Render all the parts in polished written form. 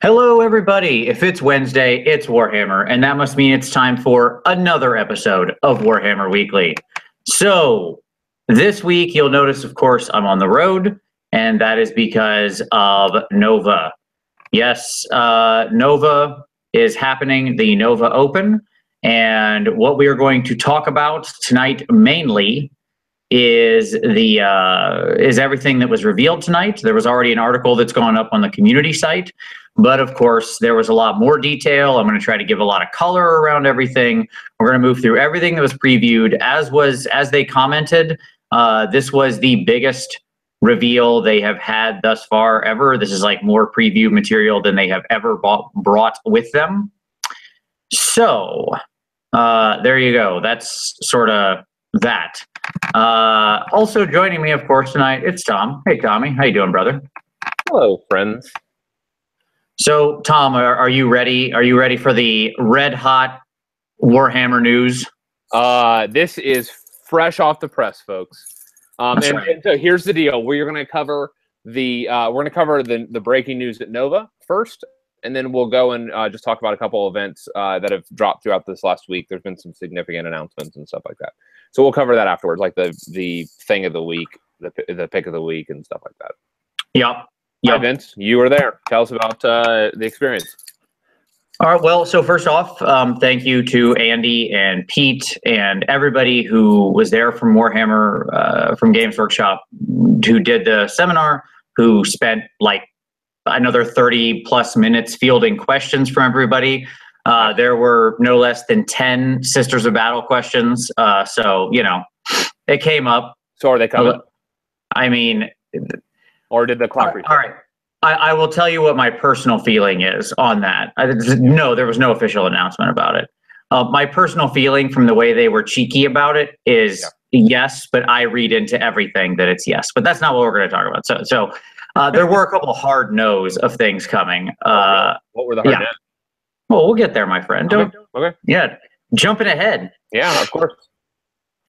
Hello, everybody. If it's Wednesday, it's Warhammer, and that must mean it's time for another episode of Warhammer Weekly. So, this week, you'll notice, of course, I'm on the road, and that is because of Nova. Yes, Nova is happening, the Nova Open, and what we are going to talk about tonight mainly is everything that was revealed tonight. There was already an article that's gone up on the community site, but of course there was a lot more detail. I'm going to try to give a lot of color around everything. We're going to move through everything that was previewed as they commented. This was the biggest reveal they have had thus far ever. This is like more preview material than they have ever brought with them. So there you go. That's sort of that. Also joining me, of course, tonight, it's Tom. Hey, Tommy. How you doing, brother? Hello, friends. So, Tom, are you ready? Are you ready for the red-hot Warhammer news? This is fresh off the press, folks. And so here's the deal: we're going to cover the breaking news at Nova first, and then we'll go and just talk about a couple events that have dropped throughout this last week. There's been some significant announcements and stuff like that. So we'll cover that afterwards, like the thing of the week, the pick of the week, and stuff like that. Yep. Hi, Vince, you were there. Tell us about the experience. All right. Well, so first off, thank you to Andy and Pete and everybody who was there from Warhammer, from Games Workshop, who did the seminar, who spent like another 30 plus minutes fielding questions from everybody. There were no less than 10 Sisters of Battle questions. So, you know, it came up. So are they coming? I mean, or did the clock all right. I will tell you what my personal feeling is on that. No, there was no official announcement about it. My personal feeling from the way they were cheeky about it is yes, but I read into everything that it's yes. But that's not what we're going to talk about. So there were a couple of hard no's of things coming. What were the hard no's? Well, we'll get there, my friend. Okay. Yeah, jumping ahead. Yeah, of course.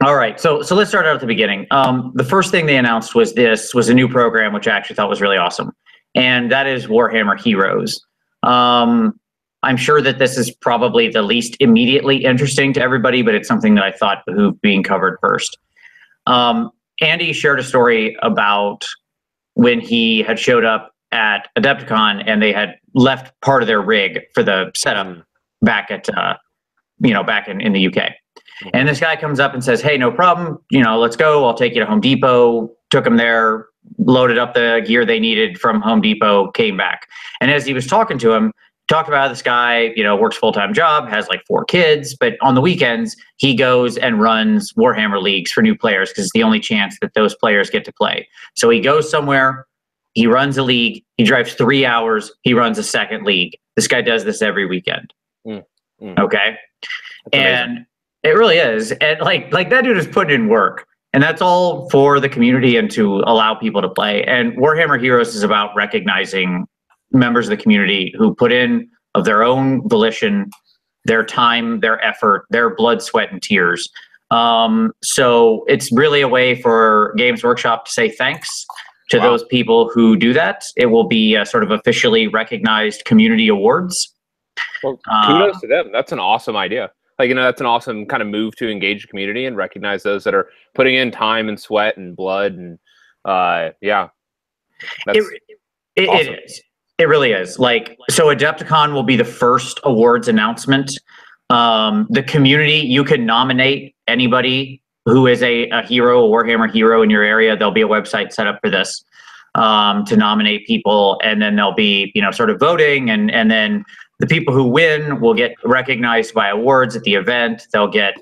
All right, so let's start out at the beginning. The first thing they announced was a new program, which I actually thought was really awesome, and that is Warhammer Heroes. I'm sure that this is probably the least immediately interesting to everybody, but it's something that I thought behooved being covered first. Andy shared a story about when he had showed up at Adepticon and they had left part of their rig for the setup back at back in the UK. And this guy comes up and says, "Hey, no problem. Let's go. I'll take you to Home Depot." Took him there, loaded up the gear they needed from Home Depot, came back. And as he was talking to him, talked about how this guy, works full-time job, has like 4 kids, but on the weekends he goes and runs Warhammer leagues for new players because it's the only chance that those players get to play. So he goes somewhere, he runs a league, he drives 3 hours, he runs a second league. This guy does this every weekend. Okay. And it really is. And like that dude is putting in work, and that's all for the community and to allow people to play. And Warhammer Heroes is about recognizing members of the community who put in of their own volition, their time, their effort, their blood, sweat, and tears. So it's really a way for Games Workshop to say thanks to those people who do that. It will be sort of officially recognized community awards. Well, kudos to them. That's an awesome idea. That's an awesome kind of move to engage the community and recognize those that are putting in time and sweat and blood. And that's awesome. It is. It really is. So Adepticon will be the first awards announcement. The community, you can nominate anybody who is a hero, a Warhammer hero in your area. There'll be a website set up for this to nominate people, and then there'll be, sort of voting, and then the people who win will get recognized by awards at the event. They'll get,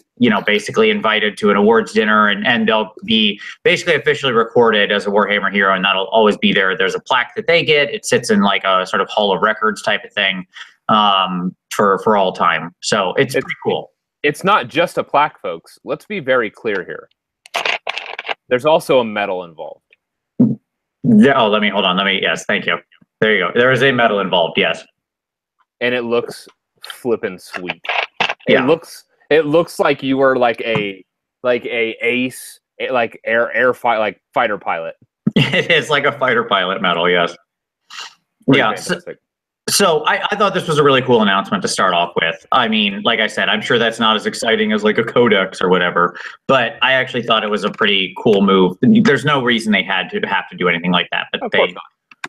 basically invited to an awards dinner, and they'll be basically officially recorded as a Warhammer hero, and that'll always be there. There's a plaque that they get. It sits in like a sort of Hall of Records type of thing for all time. So it's pretty cool. It's not just a plaque, folks. Let's be very clear here. There's also a medal involved. Yes, thank you. There you go. There is a medal involved, yes. And it looks flippin' sweet. Yeah. It looks like you were like a ace, like fighter pilot. It is like a fighter pilot medal, yes. Pretty fantastic. So I thought this was a really cool announcement to start off with. I mean, like I said, I'm sure that's not as exciting as like a codex or whatever, but I actually thought it was a pretty cool move. There's no reason they had to have to do anything like that, but they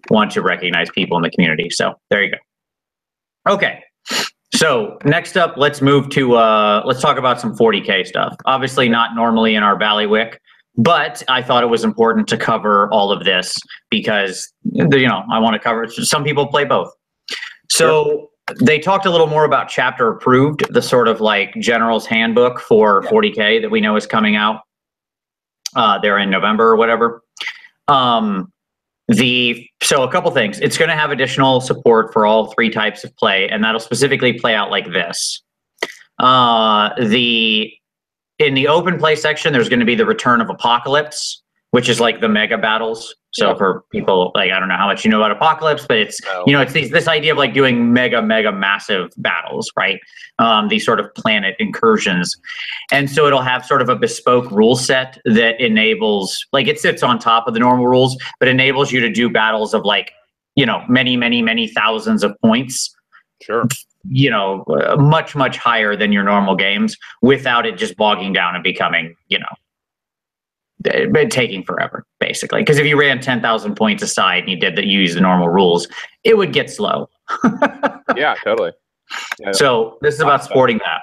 want to recognize people in the community. So there you go. Okay. So next up, let's move to, let's talk about some 40K stuff. Obviously not normally in our Ballywick, but I thought it was important to cover all of this because, you know, I want to cover it. Some people play both. So they talked a little more about chapter approved, the sort of like Generals Handbook for 40K that we know is coming out there in November or whatever. So a couple things. It's going to have additional support for all 3 types of play, and that'll specifically play out like this. In the open play section, there's going to be the return of Apocalypse, which is like the mega battles. So for people, like, I don't know how much you know about Apocalypse, but it's, you know, it's this idea of like doing mega massive battles, right? These sort of planet incursions. And so it'll have sort of a bespoke rule set that enables, like it sits on top of the normal rules, but enables you to do battles of like, you know, many thousands of points. Sure. You know, much higher than your normal games without it just bogging down and becoming, you know, taking forever, basically. Because if you ran 10,000 points aside and you use the normal rules, it would get slow. Yeah, totally. Yeah, so this is about supporting that.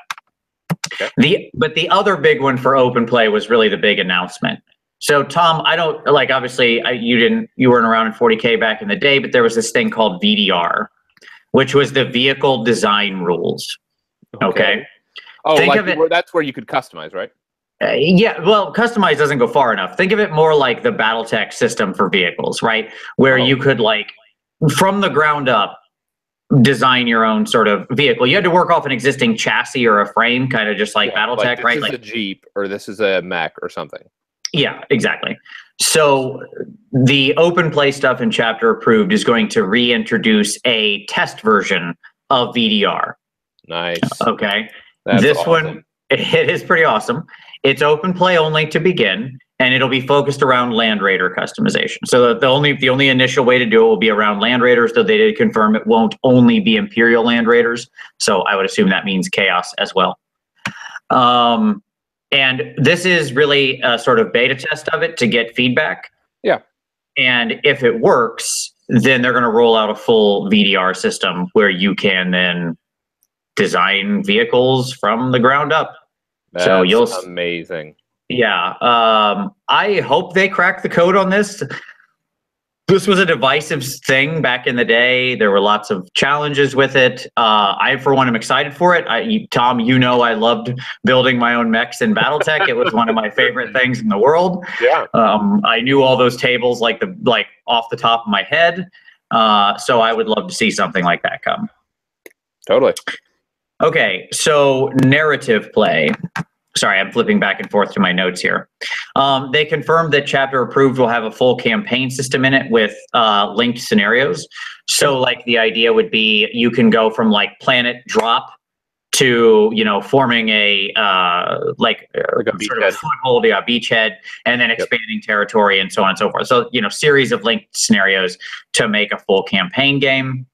Okay. But the other big one for open play was really the big announcement. So Tom, I don't like, obviously you weren't around in 40K back in the day, but there was this thing called VDR, which was the vehicle design rules. Okay. Oh, think like of it, that's where you could customize, right? Yeah, well, customize doesn't go far enough. Think of it more like the BattleTech system for vehicles, right? Where you could, like, from the ground up, design your own sort of vehicle. You had to work off an existing chassis or a frame, kind of just like BattleTech, like right? This is a Jeep, or this is a mech or something. Yeah, exactly. So the open play stuff in Chapter Approved is going to reintroduce a test version of VDR. Nice. Okay. That's this awesome. one, it is pretty awesome. It's open play only to begin, and it'll be focused around Land Raider customization. So the only initial way to do it will be around Land Raiders, though they did confirm it won't only be Imperial Land Raiders. So I would assume that means Chaos as well. And this is really a sort of beta test of it to get feedback. Yeah. And if it works, then they're going to roll out a full VDR system where you can then design vehicles from the ground up. That's amazing. Yeah. I hope they crack the code on this. This was a divisive thing back in the day. There were lots of challenges with it. I, for one, am excited for it. Tom, you know I loved building my own mechs in BattleTech. It was one of my favorite things in the world. Yeah. I knew all those tables like off the top of my head. So I would love to see something like that come. Totally. Okay, so narrative play. Sorry, I'm flipping back and forth to my notes here. They confirmed that Chapter Approved will have a full campaign system in it with linked scenarios. So like the idea would be you can go from like planet drop to, you know, forming a like a sort of a foothold, a beachhead, and then expanding territory and so on and so forth. So, you know, series of linked scenarios to make a full campaign game.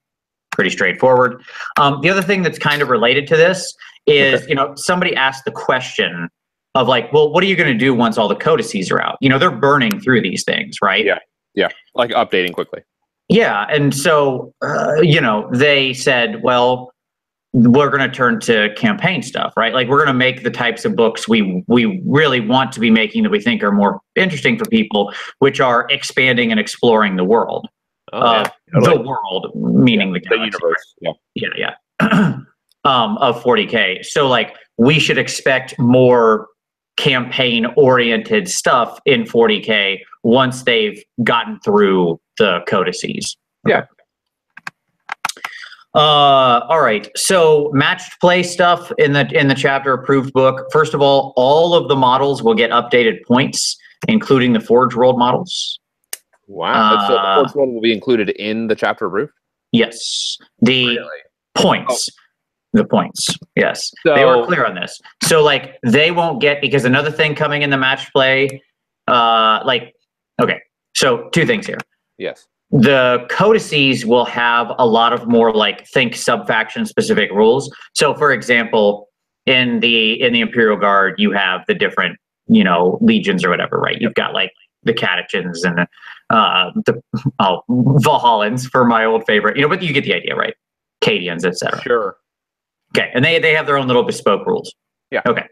Pretty straightforward. The other thing that's kind of related to this is, you know, somebody asked the question of like, well, what are you going to do once all the codices are out? You know, they're burning through these things, right? Yeah. Yeah. Like updating quickly. Yeah. And so, you know, they said, well, we're going to turn to campaign stuff, right? Like we're going to make the types of books we really want to be making that we think are more interesting for people, which are expanding and exploring the world. The world, meaning the galaxy, universe. Right? Yeah. Of 40K. So like we should expect more campaign-oriented stuff in 40K once they've gotten through the codices. Yeah. All right. So matched play stuff in the Chapter Approved book. First of all of the models will get updated points, including the Forge World models. Wow. So the Forge World will be included in the Chapter Approved? Yes. The points. The points. Yes. So, they were clear on this. So like they won't get, because another thing coming in the match play, okay. So two things here. Yes. the codices will have a lot of more like think sub-faction specific rules. So for example, in the Imperial Guard, you have the different, legions or whatever, right? You've got like the Catechins and the Valhallans for my old favorite, but you get the idea, right? Cadians, etc. Sure. Okay, and they have their own little bespoke rules. Yeah. Okay.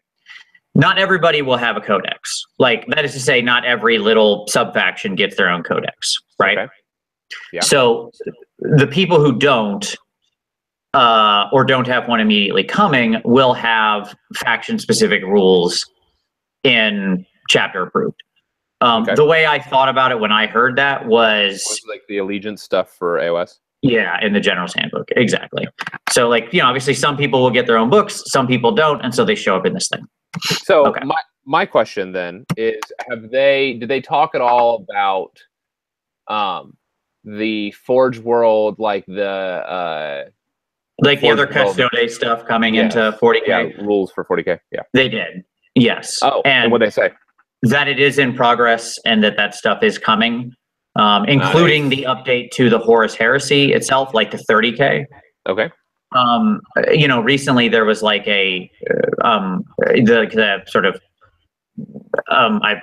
Not everybody will have a codex. Like, that is to say, not every little sub-faction gets their own codex, right? Okay. Yeah. So the people who don't, or don't have one immediately coming, will have faction-specific rules in chapter approved. The way I thought about it when I heard that was like the allegiance stuff for AOS. Yeah, in the Generals Handbook, exactly. So, like, obviously, some people will get their own books, some people don't, and so they show up in this thing. So okay. my question then is, did they talk at all about the Forge World, like the other Custode stuff coming into 40K? Yeah, rules for 40K. Yeah, they did. Yes. Oh, and what they say? That it is in progress and that stuff is coming, including the update to the Horus Heresy itself, like the 30K. Okay. Recently there was like the sort of I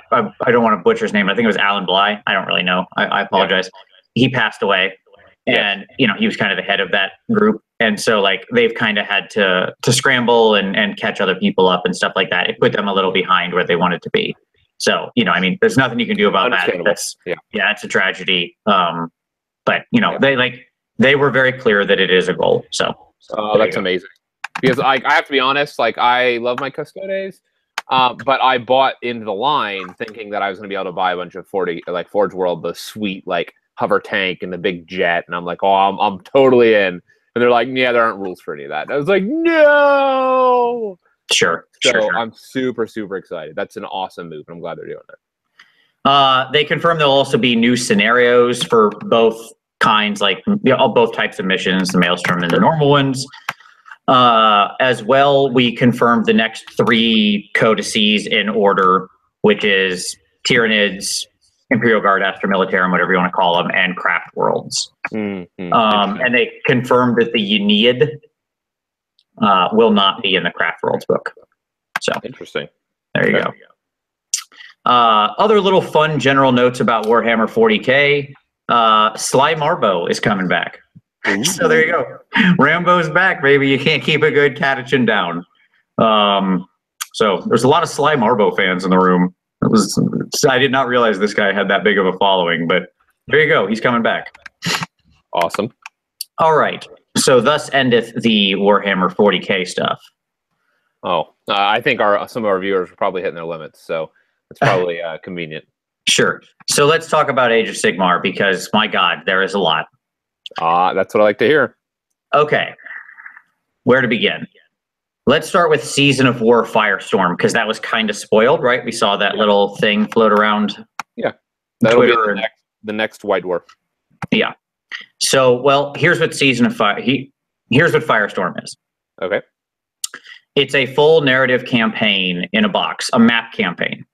don't want to butcher his name. I think it was Alan Bly. I don't really know. I apologize. Yeah. He passed away, and he was kind of the head of that group, and so like they've kind of had to scramble and catch other people up and stuff like that. It put them a little behind where they wanted to be. So there's nothing you can do about that. That's it's a tragedy. But they were very clear that it is a goal. So. Oh, that's amazing. Because I have to be honest, like I love my Custodes, but I bought into the line thinking that I was going to be able to buy a bunch of Forge World, the sweet like hover tank and the big jet, and I'm like, oh, I'm totally in. And they're like, yeah, there aren't rules for any of that. And I was like, no. Sure. So I'm super, super excited. That's an awesome move, and I'm glad they're doing it. They confirm there'll also be new scenarios for both kinds, like both types of missions, the Maelstrom and the normal ones. As well, we confirmed the next 3 codices in order, which is Tyranids, Imperial Guard, Astra Militarum, whatever you want to call them, and Craft Worlds. And they confirmed that the Aeneid will not be in the Craft Worlds book. So interesting. There you go. Other little fun general notes about Warhammer 40K. Sly Marbo is coming back. Ooh. So there you go. Rambo's back, baby. You can't keep a good Catechin down. So there's a lot of Sly Marbo fans in the room. I did not realize this guy had that big of a following, but there you go. He's coming back. Awesome. All right. So thus endeth the Warhammer 40K stuff. Oh, I think some of our viewers are probably hitting their limits, so it's probably convenient. Sure. So let's talk about Age of Sigmar, because my God, there is a lot. That's what I like to hear. Okay. Where to begin? Let's start with Season of War Firestorm, because that was kind of spoiled, right? We saw that little thing float around. Yeah. That'll be the next White Dwarf. Yeah. So, well, here's what here's what Firestorm is. Okay. It's a full narrative campaign in a box, a map campaign.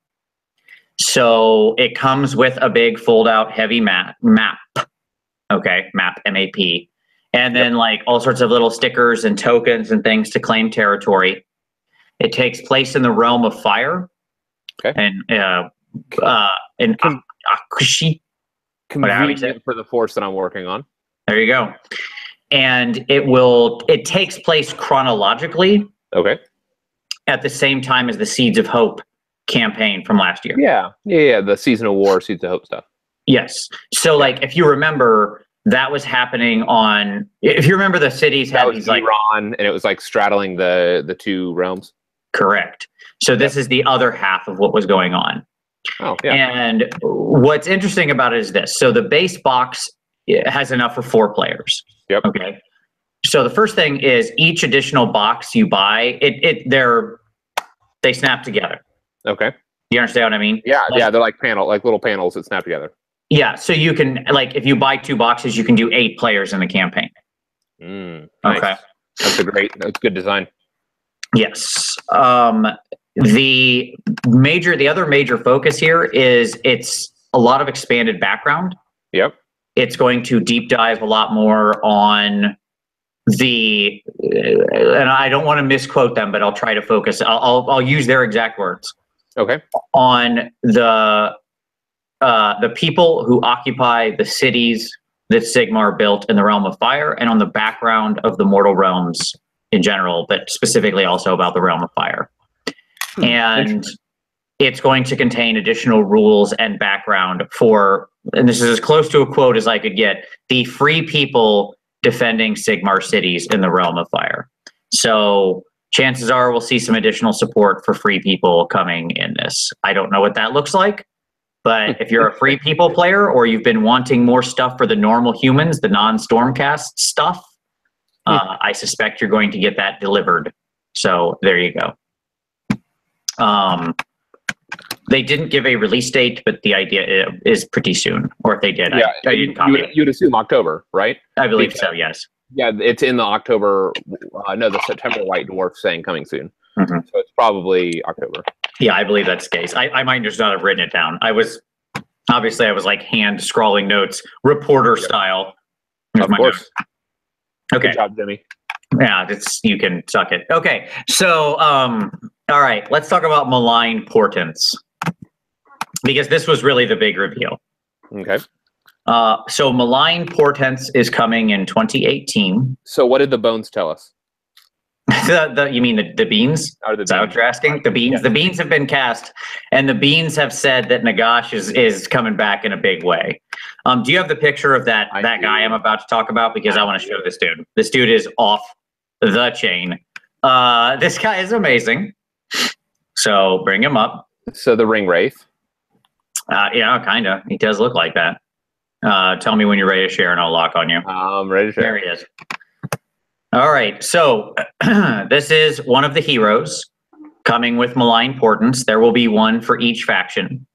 So it comes with a big fold-out heavy map. Okay, map, M-A-P. And then like all sorts of little stickers and tokens and things to claim territory. It takes place in the realm of fire. Okay. And Akushi. Convenient for the force that I'm working on. There you go. And it takes place chronologically. Okay. At the same time as the Seeds of Hope campaign from last year. Yeah. The Season of War, Seeds of Hope stuff. Yes. So, like, if you remember, that was happening on. If you remember, the cities had these like Iran, and it was like straddling the 2 realms. Correct. So this is the other half of what was going on. Oh, yeah. And what's interesting about it is this: so the base box has enough for 4 players. Yep. Okay. So the first thing is each additional box you buy, they snap together. Okay. You understand what I mean? Yeah, they're like little panels that snap together. Yeah, so you can, like, if you buy 2 boxes, you can do 8 players in the campaign. Nice. Okay. That's good design. Yes. The other major focus here is it's a lot of expanded background. Yep. It's going to deep dive a lot more on the, and I don't want to misquote them, but I'll try to focus. I'll use their exact words. Okay. On the people who occupy the cities that Sigmar built in the Realm of Fire, and on the background of the mortal realms in general, but specifically also about the Realm of Fire. And it's going to contain additional rules and background for, and this is as close to a quote as I could get, the free people defending Sigmar cities in the Realm of Fire. So chances are we'll see some additional support for free people coming in this. I don't know what that looks like, but if you're a free people player or you've been wanting more stuff for the normal humans, the non-Stormcast stuff, I suspect you're going to get that delivered. So there you go. They didn't give a release date, but the idea is pretty soon. Or if they did, yeah, I didn't copy it. You'd assume October, right? I believe so, yes. Yeah, it's in the October, no, the September White Dwarf saying coming soon. Mm-hmm. So it's probably October. Yeah, I believe that's the case. I might just not have written it down. I was like hand scrawling notes, reporter style. Of course. Okay. Good job, Jimmy. Yeah, you can suck it. Okay, so all right, let's talk about Malign Portents, because this was really the big reveal. Okay. So Malign Portents is coming in 2018. So what did the bones tell us? You mean the beans? Or the Is that what you're asking? The beans. Yeah. The beans have been cast, and the beans have said that Nagash is coming back in a big way. Do you have the picture of that guy I'm about to talk about? Because I want to show this dude. This dude is off the chain. This guy is amazing. So bring him up. So the Ringwraith. Yeah, kind of. He does look like that. Tell me when you're ready to share, and I'll lock on you. I'm ready to share. There he is. All right, so this is one of the heroes coming with Malign Portents. There will be one for each faction.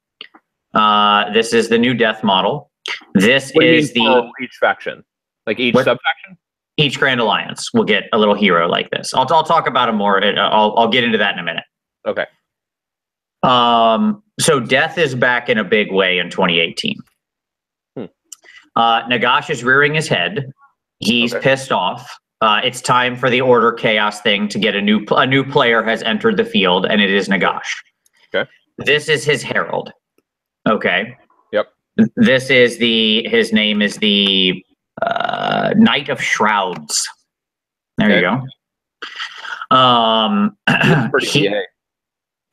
This is the new death model. This is each faction, like each subfaction. Each Grand Alliance will get a little hero like this. I'll talk about him more. I'll get into that in a minute. Okay. So death is back in a big way in 2018. Nagash is rearing his head. He's pissed off. It's time for the Order Chaos thing to get a new player has entered the field, and it is Nagash. Okay. This is his Herald. Okay. Yep. This is his name is the Knight of Shrouds. There you go.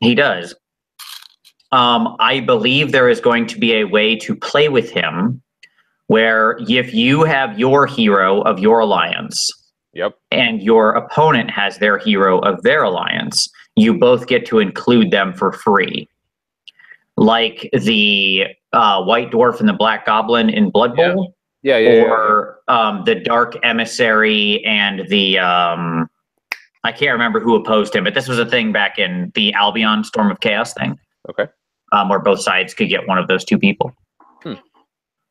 He does. I believe there is going to be a way to play with him where if you have your hero of your alliance, and your opponent has their hero of their alliance, you both get to include them for free. Like the White Dwarf and the Black Goblin in Blood Bowl. Or the Dark Emissary and the I can't remember who opposed him, but this was a thing back in the Albion Storm of Chaos thing. Okay. Where both sides could get one of those two people.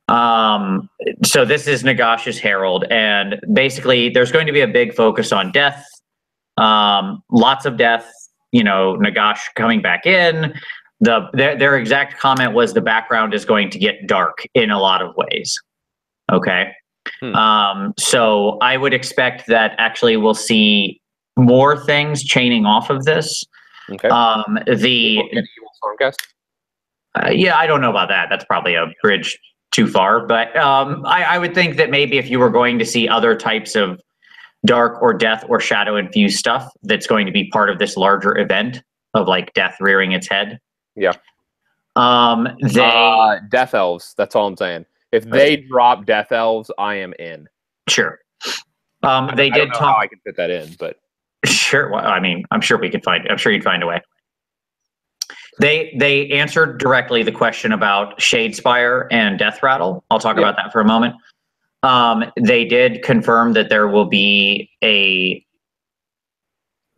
So this is Nagash's Herald, and basically there's going to be a big focus on death. Lots of death, Nagash coming back in. Their exact comment was the background is going to get dark in a lot of ways. Okay. So I would expect that actually we'll see more things chaining off of this. Okay. Yeah, I don't know about that. That's probably a bridge too far, but I would think that maybe if you were going to see other types of dark or death or shadow infused stuff, that's going to be part of this larger event of like death rearing its head. Yeah. Death elves. That's all I'm saying. If they drop death elves, I am in. Sure. They did talk. How I can fit that in, but sure. Well, I mean, I'm sure you'd find a way. They answered directly the question about Shadespire and Death Rattle. I'll talk about that for a moment. They did confirm that there will be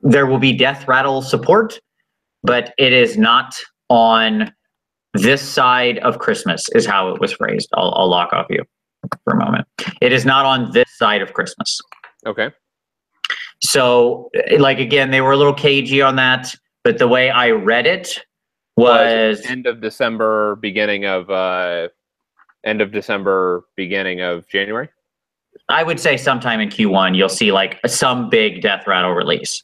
Death Rattle support, but it is not on this side of Christmas, is how it was phrased. I'll lock off you for a moment. It is not on this side of Christmas. Okay. So, like, again, they were a little cagey on that, but the way I read it was end of December, beginning of end of December, beginning of January? I would say sometime in Q1 you'll see like some big death rattle release.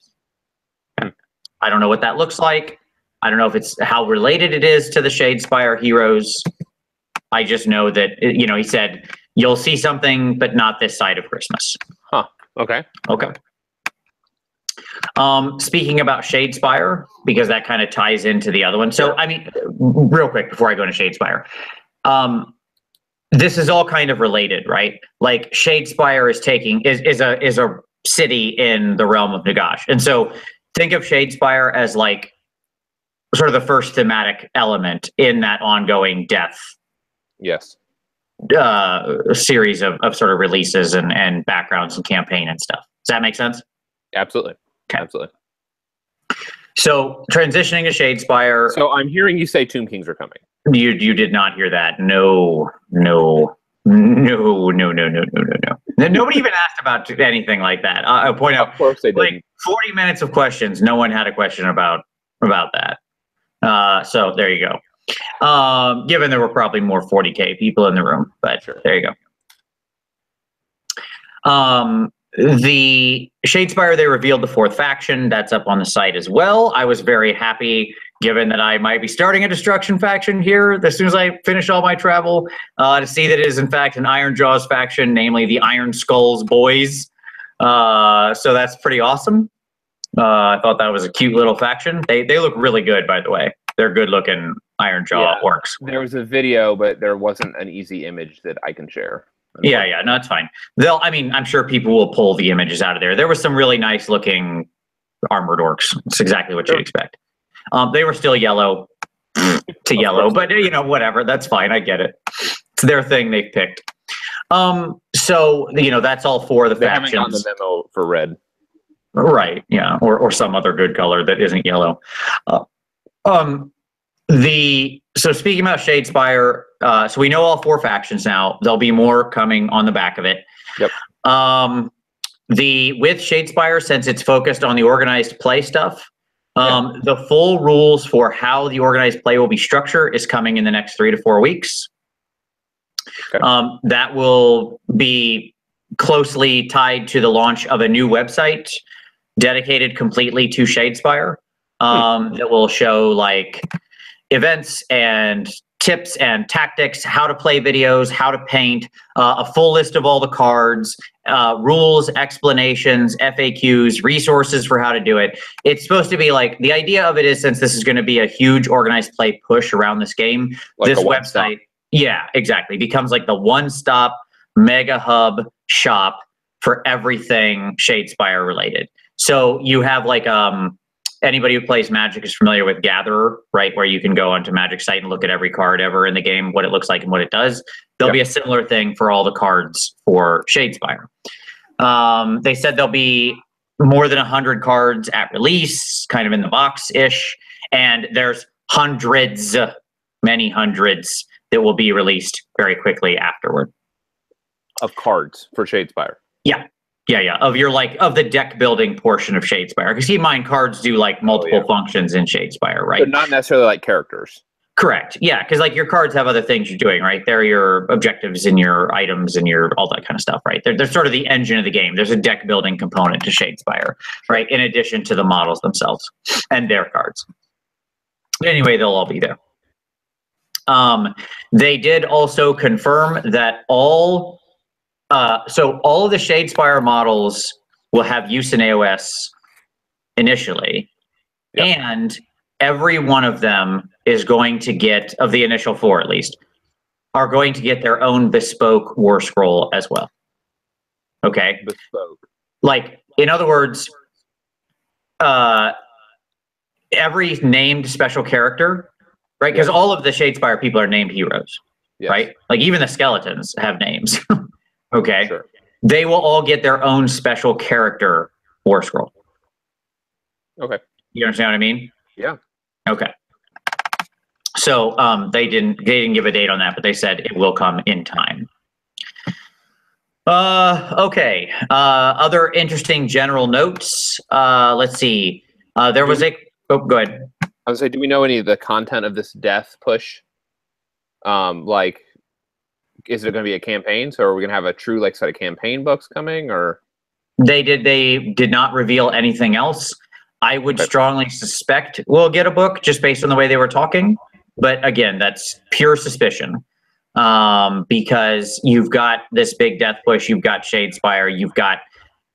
I don't know what that looks like. I don't know if it's how related it is to the Shadespire Heroes. I just know that, you know, he said you'll see something, but not this side of Christmas. Huh. Okay. Okay. Speaking about Shadespire, because that kind of ties into the other one. So, I mean, real quick before I go into Shadespire, this is all kind of related, right? Like Shadespire is a city in the realm of Nagash, and so think of Shadespire as like sort of the first thematic element in that ongoing death. Yes. Series of sort of releases and backgrounds and campaign and stuff. Does that make sense? Absolutely. Okay. Absolutely. So transitioning to Shadespire. So I'm hearing you say Tomb Kings are coming. You did not hear that. No. Nobody even asked about anything like that. I'll point out. Of course they did. Like 40 minutes of questions. No one had a question about that. So there you go. Given there were probably more 40K people in the room, but sure. There you go. The Shadespire, they revealed the 4th faction. That's up on the site as well. I was very happy, given that I might be starting a destruction faction here as soon as I finish all my travel, to see that it is in fact an Iron Jaws faction, namely the Iron Skulls Boys. So that's pretty awesome. I thought that was a cute little faction. They look really good, by the way. They're good looking Iron Jaw orcs. There was a video, but there wasn't an easy image that I can share. Yeah, no, it's fine. I'm sure people will pull the images out of there. There was some really nice looking armored orcs. It's exactly what you'd expect. They were still yellow to yellow, but you know, whatever. That's fine. I get it. It's their thing they've picked. So, you know, that's all 4 of the factions. Haven't gotten the memo for red. Right. Yeah. Or some other good color that isn't yellow. So speaking about Shadespire, so we know all 4 factions now. There'll be more coming on the back of it. Yep. With Shadespire, since it's focused on the organized play stuff, the full rules for how the organized play will be structured is coming in the next 3 to 4 weeks. Okay. That will be closely tied to the launch of a new website dedicated completely to Shadespire. That will show like events and tips and tactics, how to play videos, how to paint, a full list of all the cards, rules, explanations, FAQs, resources for how to do it. It's supposed to be like, the idea of it is, since this is going to be a huge organized play push around this game, like this website, exactly, becomes like the one-stop mega hub shop for everything Shadespire related. So you have like anybody who plays Magic is familiar with Gatherer, right? Where you can go onto Magic site and look at every card ever in the game, what it looks like and what it does. There'll be a similar thing for all the cards for Shadespire. They said there'll be more than 100 cards at release, kind of in the box-ish. And there's hundreds, many hundreds, that will be released very quickly afterward. Of cards for Shadespire? Yeah. Of the deck building portion of Shadespire. Because keep in mind, cards do like multiple functions in Shadespire, right? But not necessarily like characters. Correct. Yeah, because like your cards have other things you're doing, right? They're your objectives and your items and your all that kind of stuff, right? They're sort of the engine of the game. There's a deck building component to Shadespire, right? In addition to the models themselves and their cards. Anyway, they'll all be there. They did also confirm that all of the Shadespire models will have use in AOS initially, and every one of them is going to get, of the initial 4 at least, are going to get their own bespoke war scroll as well. Okay? Bespoke. Like, in other words, every named special character, right? Because all of the Shadespire people are named heroes, right? Like, even the skeletons have names. Okay? Sure. They will all get their own special character war scroll. Okay. You understand what I mean? Yeah. Okay. So they didn't give a date on that, but they said it will come in time. Okay. Other interesting general notes. Let's see. There was a. Oh, go ahead. I was say, do we know any of the content of this death push? Like, is it going to be a campaign? So are we going to have a true like set of campaign books coming, or They did not reveal anything else. I would strongly suspect we'll get a book just based on the way they were talking. But again, that's pure suspicion. Because you've got this big death push, you've got Shadespire, you've got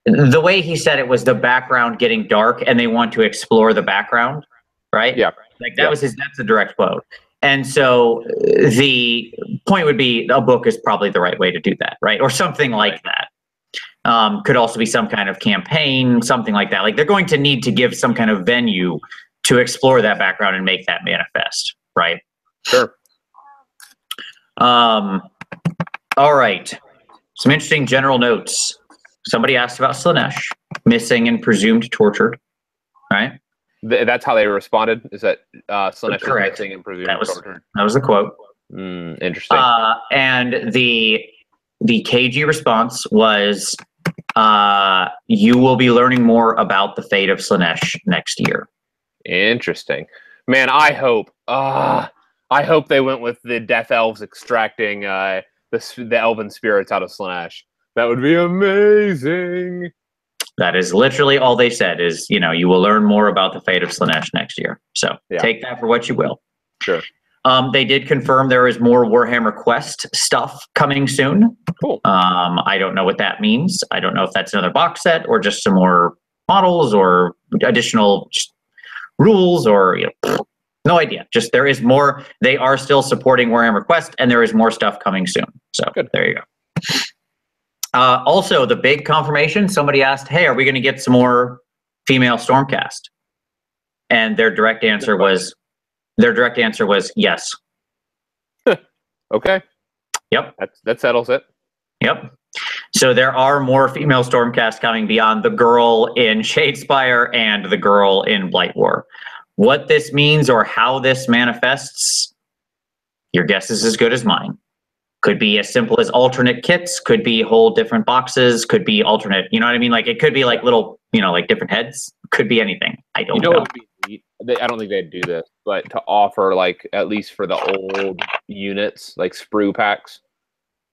the way he said it was the background getting dark and they want to explore the background, right? Yeah. Like that's a direct quote. And so the point would be a book is probably the right way to do that, right? Or something like that. Could also be some kind of campaign, something like that. Like they're going to need to give some kind of venue to explore that background and make that manifest, right? Sure. All right. Some interesting general notes. Somebody asked about Slaanesh, missing and presumed tortured, right? That's how they responded, is that Slaanesh Correct. is missing and presumed tortured? That was the quote. Interesting. And the KG response was, you will be learning more about the fate of Slaanesh next year. Interesting. Man, I hope they went with the Death Elves extracting the elven spirits out of Slaanesh. That would be amazing. That is literally all they said is, you will learn more about the fate of Slaanesh next year. So take that for what you will. Sure. They did confirm there is more Warhammer Quest stuff coming soon. Cool. I don't know what that means. I don't know if that's another box set or just some more models or additional rules or no idea. Just there is more. They are still supporting Warhammer Quest, and there is more stuff coming soon. So there you go. Also, the big confirmation. Somebody asked, "Hey, are we going to get some more female Stormcast?" And their direct answer was yes. Okay. Yep. That settles it. Yep. So there are more female Stormcast coming beyond the girl in Shadespire and the girl in Blight War. What this means or how this manifests, your guess is as good as mine. Could be as simple as alternate kits, could be whole different boxes, could be alternate, you know what I mean? Like it could be like little, like different heads, could be anything. I don't know. What would be neat? I don't think they'd do this, but to offer like, at least for the old units, like sprue packs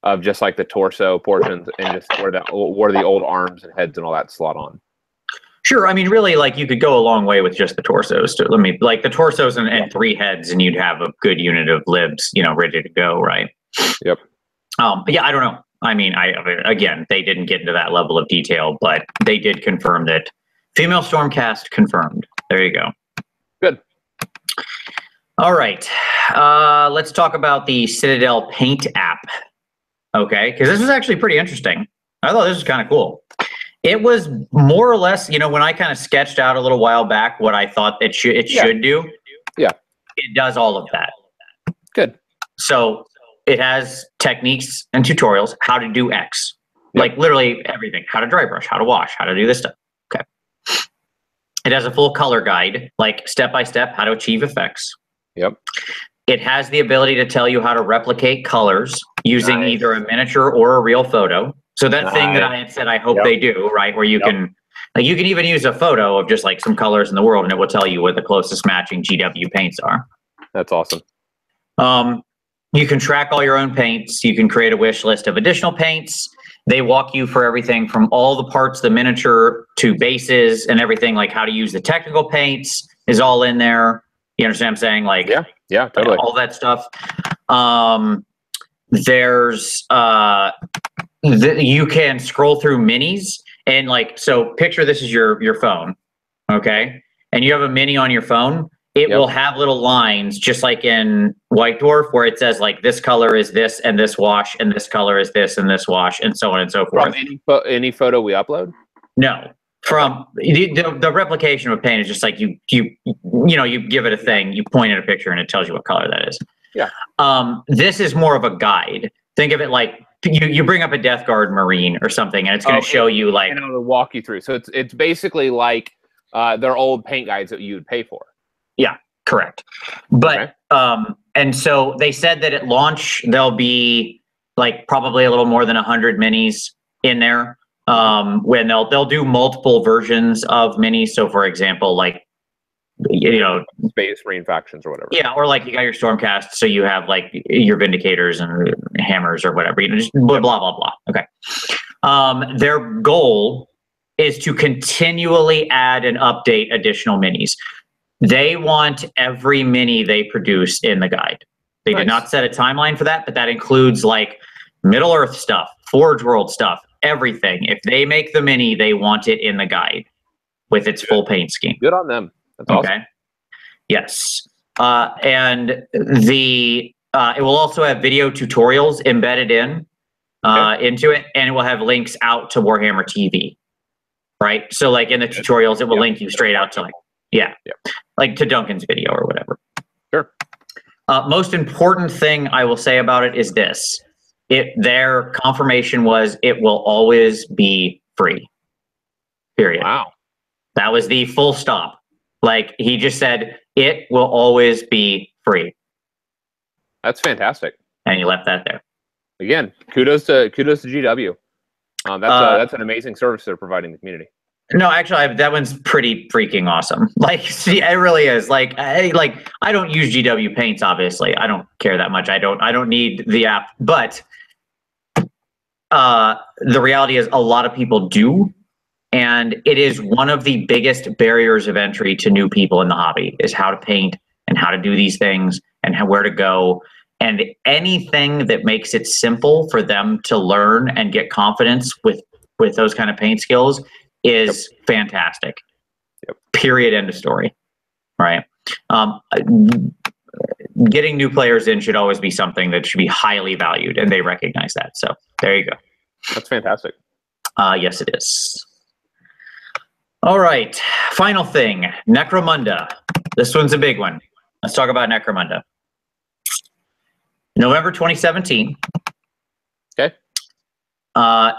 of just like the torso portions and just where the old arms and heads and all that slot on. Sure. I mean, really, like you could go a long way with just the torsos. Like the torsos and 3 heads, and you'd have a good unit of libs, ready to go, right? Yep. But yeah, I don't know. I mean, again, they didn't get into that level of detail, but they did confirm that female Stormcast confirmed. There you go. Good. All right. Let's talk about the Citadel Paint App. Okay, because this was actually pretty interesting. I thought this was kind of cool. It was more or less, when I kind of sketched out a little while back what I thought it should do. Yeah. It does all of that. Good. So it has techniques and tutorials, how to do X. Yep. Like literally everything. How to dry brush, how to wash, how to do this stuff. Okay. It has a full color guide, like step by step, how to achieve effects. Yep. It has the ability to tell you how to replicate colors using either a miniature or a real photo. So that thing that I had said I hope they do, right? Where you can even use a photo of just like some colors in the world and it will tell you what the closest matching GW paints are. That's awesome. You can track all your own paints. You can create a wish list of additional paints. They walk you for everything from all the parts, the miniature to bases and everything, like how to use the technical paints is all in there. You understand what I'm saying? Like, yeah, totally. All that stuff. There's, you can scroll through minis and like, so picture this is your phone. Okay. And you have a mini on your phone. It will have little lines just like in White Dwarf where it says like this color is this and this wash and this color is this and this wash and so on and so forth. From any photo we upload? No. From the replication of a paint is just like you give it a thing, you point at a picture and it tells you what color that is. Yeah. This is more of a guide. Think of it like you bring up a Death Guard Marine or something and it's going to show you like, and it'll walk you through. So it's basically like their old paint guides that you would pay for. Yeah, correct. But and so they said that at launch there'll be like probably a little more than 100 minis in there. When they'll do multiple versions of minis. So for example, like you know, Space Marine factions or whatever. Yeah, or like you got your Stormcast, so you have like your Vindicators and Hammers or whatever. You know, just blah blah blah blah. Okay. Their goal is to continually add and update additional minis. They want every mini they produce in the guide. They did not set a timeline for that, but that includes like Middle Earth stuff, Forge World stuff, everything. If they make the mini, they want it in the guide with its full paint scheme. Good on them. That's awesome. Yes. And the it will also have video tutorials embedded in into it, and it will have links out to Warhammer TV. Right? So like in the tutorials, it will link you straight out to like like to Duncan's video or whatever. Sure. Most important thing I will say about it is this. Their confirmation was it will always be free. Period. Wow. That was the full stop. Like he just said, it will always be free. That's fantastic. And you left that there. Again, kudos to GW. That's an amazing service they're providing the community. No, actually, that one's pretty freaking awesome. Like, see, it really is. Like, I don't use GW paints. Obviously, I don't care that much. I don't need the app. But the reality is, a lot of people do, and it is one of the biggest barriers of entry to new people in the hobby is how to paint and how to do these things and where to go. And anything that makes it simple for them to learn and get confidence with those kind of paint skills is fantastic. Period. End of story. Right. Getting new players in should always be something that should be highly valued, and they recognize that. So there you go. That's fantastic. Yes, it is. All right. Final thing, Necro Munda. This one's a big one. Let's talk about Necro Munda. November 2017. Okay.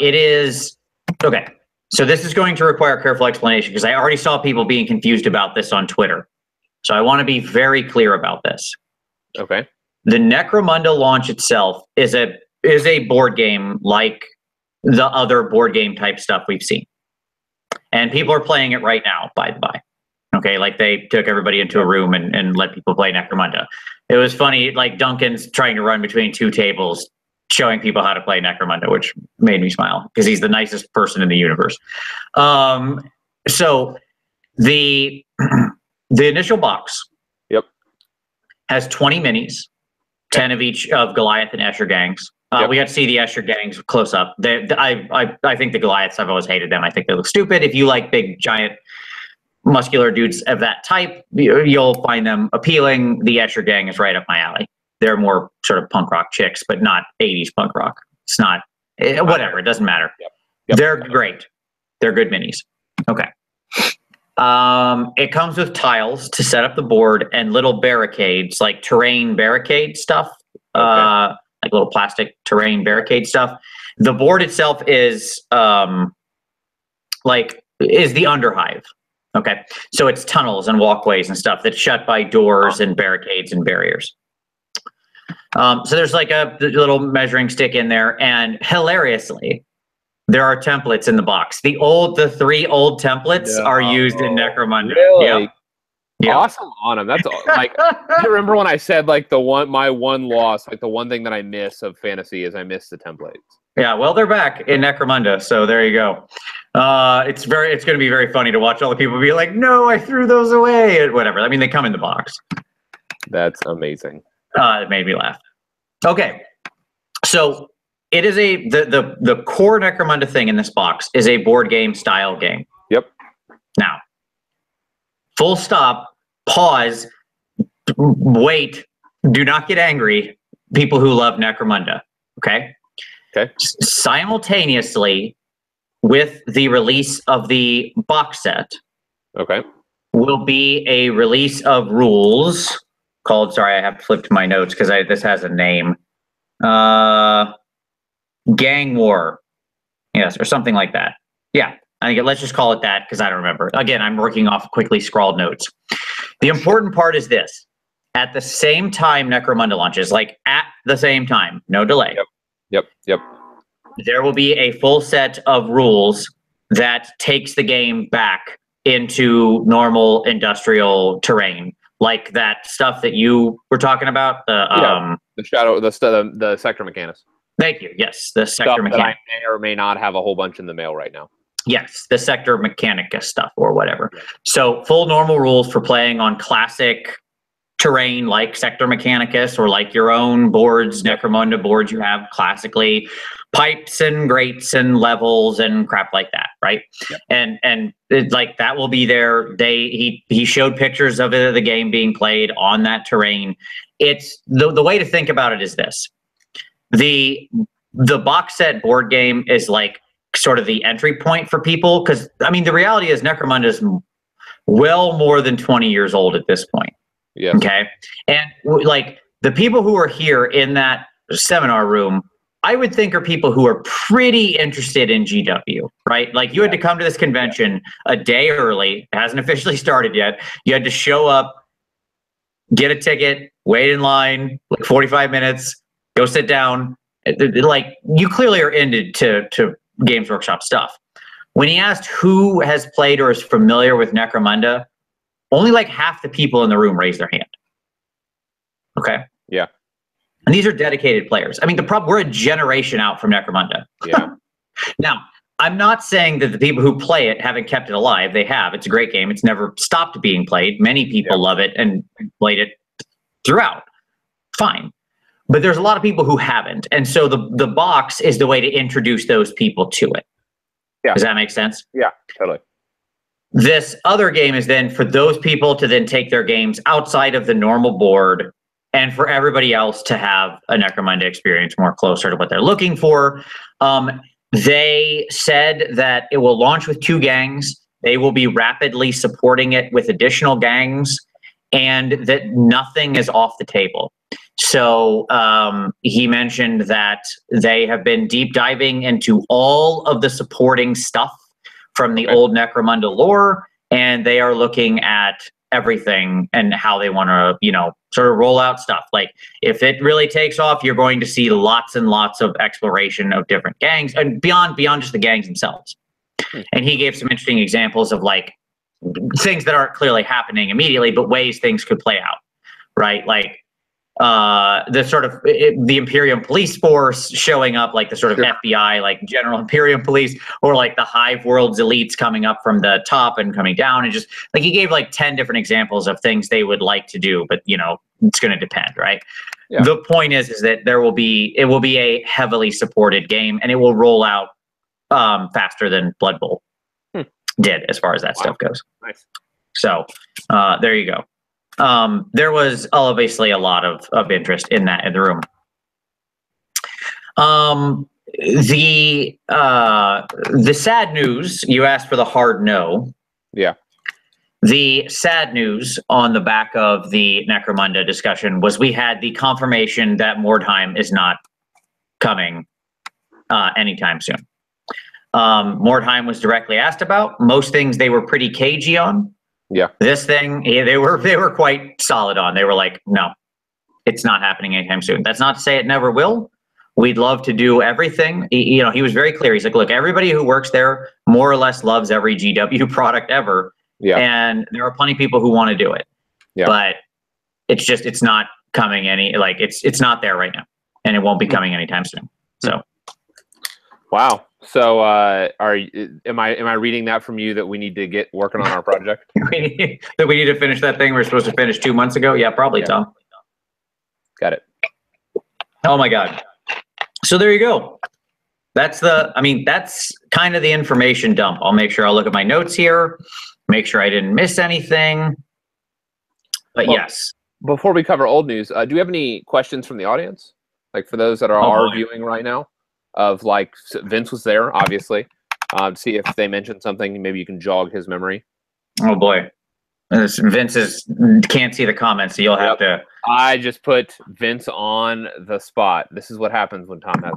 It is okay. So this is going to require careful explanation because I already saw people being confused about this on Twitter. So I want to be very clear about this. Okay. The Necro Munda launch itself is a board game like the other board game type stuff we've seen. And people are playing it right now, by the by. Okay, like they took everybody into a room and let people play Necro Munda. It was funny, like Duncan's trying to run between two tables showing people how to play Necro Munda, which made me smile because he's the nicest person in the universe. So the initial box has 20 minis, 10 of each of Goliath and Escher gangs. We got to see the Escher gangs close up. I think the Goliaths, I've always hated them. I think they look stupid. If you like big, giant, muscular dudes of that type, you'll find them appealing. The Escher gang is right up my alley. They're more sort of punk rock chicks, but not 80s punk rock. It's not, whatever, it doesn't matter. They're great. They're good minis. Okay. It comes with tiles to set up the board and little barricades, like terrain barricade stuff, like little plastic terrain barricade stuff. The board itself is the underhive. Okay. So it's tunnels and walkways and stuff that's shut by doors and barricades and barriers. So there's like a little measuring stick in there, and hilariously, there are templates in the box. The 3 old templates are used in Necro Munda. Really? Yep. Awesome on them. That's like, you remember when I said like my one loss, like the one thing that I miss of fantasy is I miss the templates. Yeah, well, they're back in Necro Munda, so there you go. It's going to be very funny to watch all the people be like, "No, I threw those away," and whatever. I mean, they come in the box. That's amazing. It made me laugh. Okay, so it is the core Necro Munda thing in this box is a board game style game. Yep. Now, full stop, pause, wait, do not get angry, people who love Necro Munda. Okay. Okay. Simultaneously with the release of the box set, will be a release of rules called, sorry, I have flipped my notes because this has a name. Gang War. Yes, or something like that. Yeah, I think let's just call it that because I don't remember. Again, I'm working off quickly scrawled notes. The important part is this. At the same time Necro Munda launches, like at the same time, no delay. Yep. There will be a full set of rules that takes the game back into normal industrial terrain, like that stuff that you were talking about. The sector mechanics. Thank you. Yes, the sector stuff mechanic. that I may or may not have a whole bunch in the mail right now. Yes, the sector mechanica stuff or whatever. Yeah. So full normal rules for playing on classic terrain like Sector Mechanicus or like your own boards, Necro Munda boards you have classically, pipes and grates and levels and crap like that, right? Yep. And it, like that will be there. He showed pictures of it, the game being played on that terrain. It's the way to think about it is this. The box set board game is like sort of the entry point for people, because I mean the reality is Necro Munda is well more than 20 years old at this point. Yeah. Okay. And like the people who are here in that seminar room, I would think are people who are pretty interested in GW, right? Like you had to come to this convention a day early. It hasn't officially started yet. You had to show up, get a ticket, wait in line, like 45 minutes, go sit down. Like you clearly are into to Games Workshop stuff. When he asked who has played or is familiar with Necro Munda, only like half the people in the room raised their hand. Okay. Yeah. And these are dedicated players. I mean, we're a generation out from Necro Munda. Yeah. Now, I'm not saying that the people who play it haven't kept it alive. They have. It's a great game. It's never stopped being played. Many people love it and played it throughout. Fine. But there's a lot of people who haven't. And so the box is the way to introduce those people to it. Yeah. Does that make sense? Yeah, totally. This other game is then for those people to then take their games outside of the normal board and for everybody else to have a Necro Munda experience more closer to what they're looking for. They said that it will launch with 2 gangs. They will be rapidly supporting it with additional gangs and that nothing is off the table. So he mentioned that they have been deep diving into all of the supporting stuff from the old Necro Munda lore, and they are looking at everything and how they want to, sort of roll out stuff. Like if it really takes off, you're going to see lots and lots of exploration of different gangs and beyond just the gangs themselves. And he gave some interesting examples of like things that aren't clearly happening immediately, but ways things could play out, right? Like the sort of the Imperium Police Force showing up, like the sort of FBI, like General Imperium Police, or like the Hive World's elites coming up from the top and coming down, and just like he gave like 10 different examples of things they would like to do, but it's going to depend, right? Yeah. The point is that it will be a heavily supported game, and it will roll out faster than Blood Bowl did as far as that stuff goes. Nice. So there you go. There was obviously a lot of interest in that in the room. The sad news, you asked for the hard no. Yeah. The sad news on the back of the Necro Munda discussion was we had the confirmation that Mordheim is not coming anytime soon. Mordheim was directly asked about. Most things they were pretty cagey on. Yeah. This thing, they were quite solid on. They were like, no, it's not happening anytime soon. That's not to say it never will. We'd love to do everything. He was very clear. He's like, look, everybody who works there more or less loves every GW product ever. Yeah. And there are plenty of people who want to do it. Yeah. But it's not coming it's not there right now. And it won't be coming anytime soon. So. Wow. So am I reading that from you that we need to get working on our project? That we need to finish that thing we're supposed to finish 2 months ago? Yeah, probably, Tom. Got it. Oh my God. So there you go. That's kind of the information dump. I'll make sure I'll look at my notes here, make sure I didn't miss anything. But yes. Before we cover old news, do you have any questions from the audience? Like for those that are viewing right now? Of like Vince was there, obviously. See if they mentioned something. Maybe you can jog his memory. Oh boy, Vince can't see the comments, so you'll have to. I just put Vince on the spot. This is what happens when Tom has.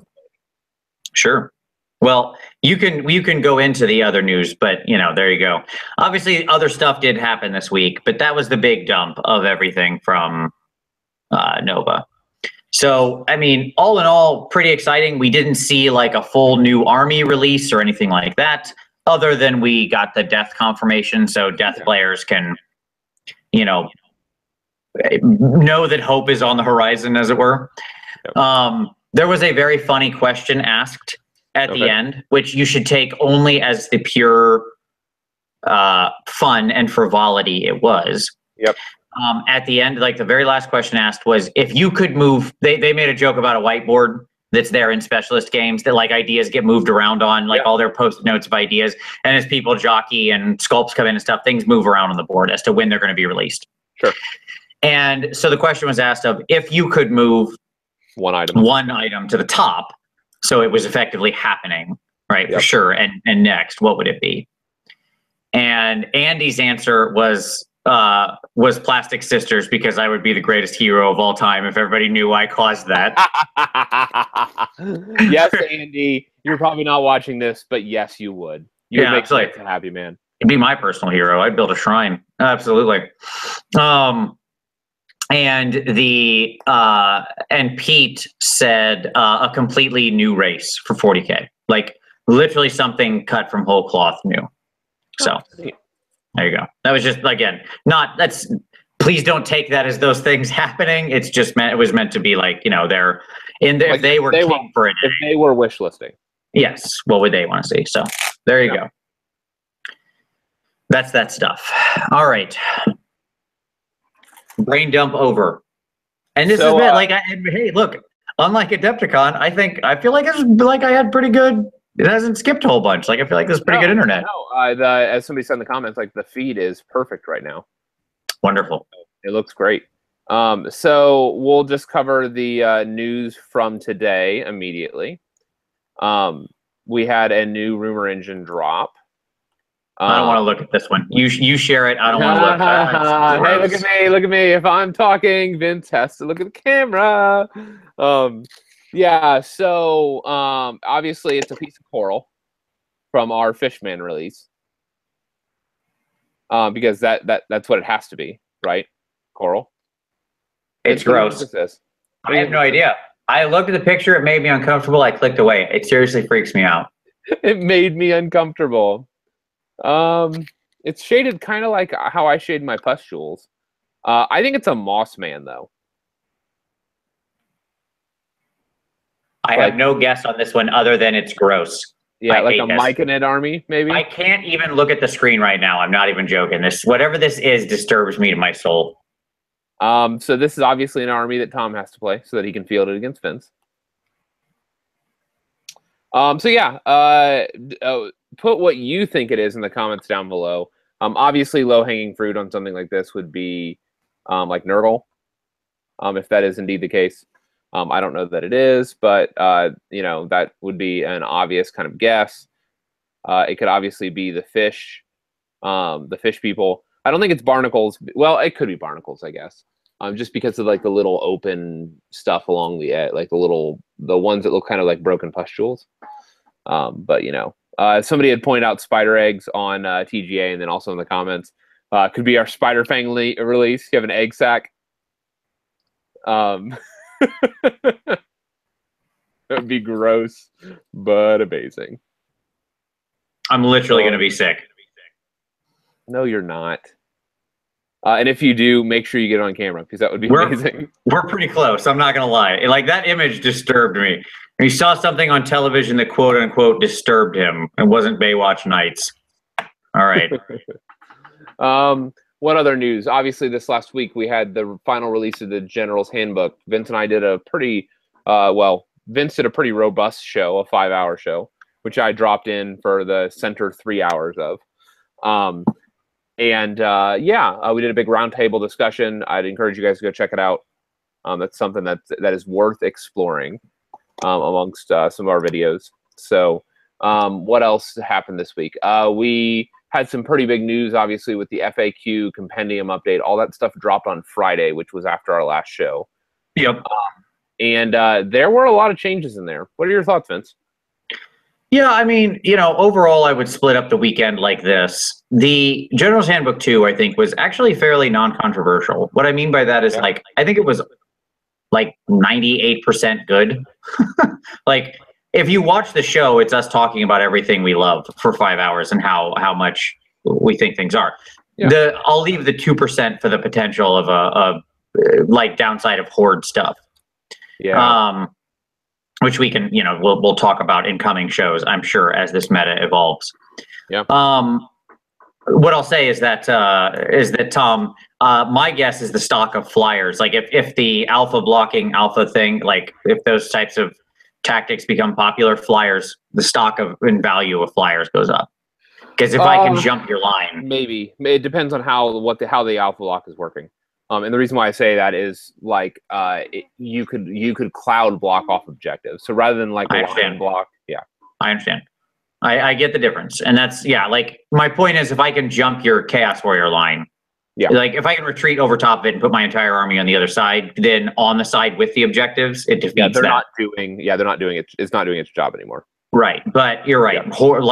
Sure. Well, you can go into the other news, but there you go. Obviously, other stuff did happen this week, but that was the big dump of everything from Nova. So, I mean, all in all, pretty exciting. We didn't see like a full new army release or anything like that. other than we got the death confirmation, so death players can, you know that hope is on the horizon, as it were. Yep. There was a very funny question asked at the end, which you should take only as the pure fun and frivolity it was. Yep. At the end, like the very last question asked was, if you could move, they made a joke about a whiteboard that's there in specialist games that like ideas get moved around on, like all their post-it notes of ideas. And as people jockey and sculpts come in and stuff, things move around on the board as to when they're going to be released. Sure. And so the question was asked of, if you could move one item to the top, so it was effectively happening, right? For sure. And next, what would it be? And Andy's answer was Plastic Sisters, because I would be the greatest hero of all time if everybody knew I caused that. Yes, Andy, you're probably not watching this, but yes, you would. You would make me a happy man. It'd be my personal hero. I'd build a shrine. Absolutely. And Pete said a completely new race for 40K, like literally something cut from whole cloth new. So there you go. That was just, again, please don't take that as those things happening. It's just it was meant to be like, they're in there. Like if they were king for a day. If they were wish listing. Yes. What would they want to see? So there you go. That's that stuff. All right. Brain dump over. And this is hey, look, unlike Adepticon, I feel like I had pretty good. It hasn't skipped a whole bunch. Like, I feel like this is pretty good internet. No, as somebody said in the comments, like the feed is perfect right now. Wonderful. It looks great. So we'll just cover the news from today immediately. We had a new rumor engine drop. I don't want to look at this one. You share it. I don't want to look at it. Hey, look at me. Look at me. If I'm talking, Vince has to look at the camera. Yeah, so obviously it's a piece of coral from our Fishman release. Because that's what it has to be, right? Coral. It's gross. I have no idea. I looked at the picture, it made me uncomfortable. I clicked away. It seriously freaks me out. It made me uncomfortable. It's shaded kind of like how I shade my pustules. I think it's a Moss Man, though. I have no guess on this one other than it's gross. Yeah, like a Myconid army, maybe? I can't even look at the screen right now. I'm not even joking. Whatever this is disturbs me to my soul. So this is obviously an army that Tom has to play so that he can field it against Vince. So yeah, put what you think it is in the comments down below. Obviously, low-hanging fruit on something like this would be like Nurgle, if that is indeed the case. I don't know that it is, but that would be an obvious kind of guess. It could obviously be the fish people. I don't think it's barnacles. Well, it could be barnacles, I guess. Just because of like the little open stuff along the edge, like the ones that look kind of like broken pustules. But somebody had pointed out spider eggs on TGA, and then also in the comments, could be our Spider Fang release. You have an egg sack. That would be gross, but amazing. I'm literally going to be sick. No, you're not. And if you do, make sure you get on camera, because that would be amazing. We're pretty close. I'm not going to lie. Like, that image disturbed me. He saw something on television that quote unquote disturbed him. It wasn't Baywatch Nights. All right. What other news? Obviously, this last week we had the final release of the Generals Handbook. Vince and I did a pretty, Vince did a pretty robust show, a 5-hour show, which I dropped in for the center 3 hours of. We did a big roundtable discussion. I'd encourage you guys to go check it out. That's something that is worth exploring amongst some of our videos. So what else happened this week? We had some pretty big news, obviously, with the FAQ compendium update. All that stuff dropped on Friday, which was after our last show. Yep. And there were a lot of changes in there. What are your thoughts, Vince? Yeah, I mean, overall, I would split up the weekend like this. The Generals Handbook 2, I think, was actually fairly non-controversial. What I mean by that is, I think it was like 98% good. Like, if you watch the show, it's us talking about everything we love for 5 hours and how much we think things are. Yeah. I'll leave the 2% for the potential of a like downside of horde stuff. Yeah. Which we can, we'll talk about in coming shows, I'm sure, as this meta evolves. Yeah. What I'll say is that Tom, my guess is the stock of flyers. Like if the alpha blocking alpha thing, like if those types of tactics become popular, flyers, the stock of in value of flyers goes up. Because if I can jump your line, maybe it depends on how the alpha block is working. And the reason why I say that is like you could cloud block off objectives. So rather than like a line block, yeah, I understand. I get the difference, and that's like my point is if I can jump your Chaos Warrior line, like if I can retreat over top of it and put my entire army on the other side, then on the side with the objectives, it defeats that. They're not doing it. It's not doing its job anymore. Right, but you're right. Yeah. Horde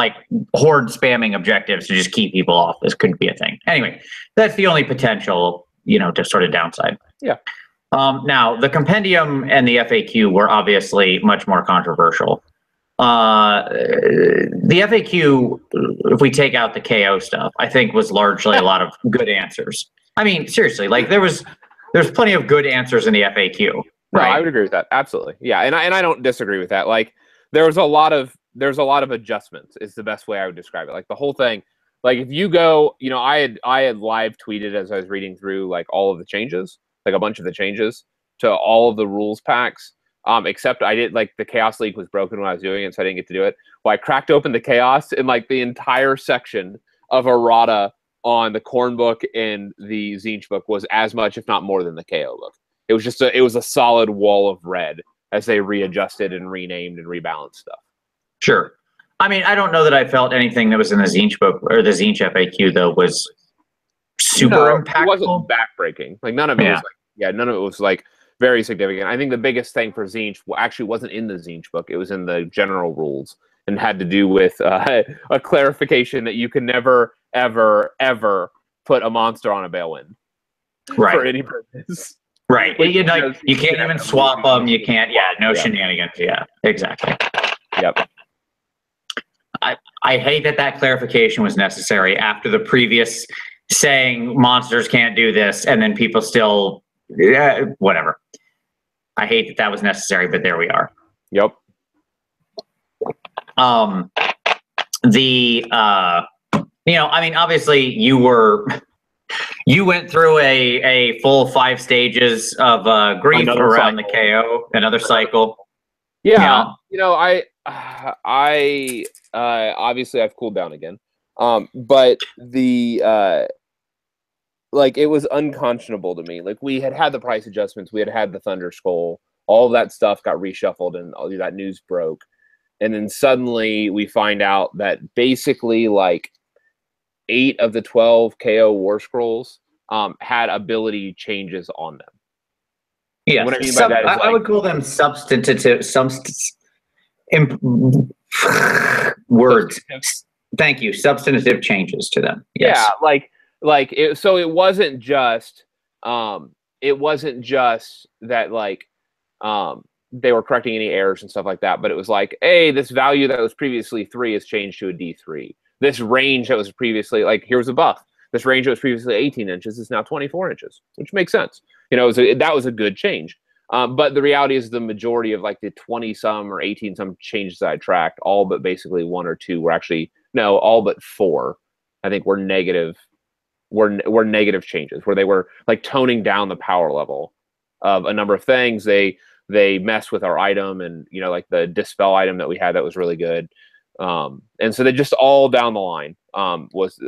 spamming objectives to just keep people off. This could be a thing. Anyway, that's the only potential, to sort of downside. Yeah. Now the compendium and the FAQ were obviously much more controversial. The FAQ, if we take out the KO stuff, I think was largely a lot of good answers. I mean, seriously, like there's plenty of good answers in the FAQ. Right? No, I would agree with that. Absolutely. Yeah. And I don't disagree with that. Like there's a lot of adjustments is the best way I would describe it. Like the whole thing, like if you go, I had live tweeted as I was reading through like all of the changes, like a bunch of the changes to all of the rules packs. Except I did like the Chaos League was broken when I was doing it, so I didn't get to do it. Well, I cracked open the Chaos and like the entire section of errata on the Khorne book and the Tzeentch book was as much, if not more, than the KO book. It was just a solid wall of red as they readjusted and renamed and rebalanced stuff. Sure. I mean, I don't know that I felt anything that was in the Tzeentch book or the Tzeentch FAQ though was super impactful. It wasn't backbreaking. Like none of it was none of it was like very significant. I think the biggest thing for Tzeentch actually wasn't in the Tzeentch book. It was in the general rules and had to do with a clarification that you can never, ever, ever put a monster on a Balewind for any purpose. Right. You can't even swap them. You can't. Yeah. No shenanigans. Yeah. Exactly. Yep. I hate that clarification was necessary after the previous saying monsters can't do this, and then people still, whatever. I hate that was necessary, but there we are. Yep. I mean, obviously you went through a full 5 stages of grief around the KO, another cycle. Yeah. I obviously I've cooled down again. But like it was unconscionable to me. Like we had the price adjustments, we had the Thunder Skull, all of that stuff got reshuffled and all that news broke. And then suddenly we find out that basically like 8 of the 12 KO War Scrolls had ability changes on them. Yeah, what I mean by that is I would call them words. Thank you. Substantive changes to them. Yes. Yeah, so it wasn't just that like they were correcting any errors and stuff like that, but it was like, hey, this value that was previously 3 is changed to a D3. This range that was previously like here's a buff. This range that was previously 18 inches is now 24 inches, which makes sense. That was a good change. But the reality is the majority of like the 20-some or 18-some changes that I tracked, all but basically 1 or 2 were actually, no, all but 4, I think were negative changes where they were like toning down the power level of a number of things. They messed with our item and, like the dispel item that we had that was really good. And so they just all down the line was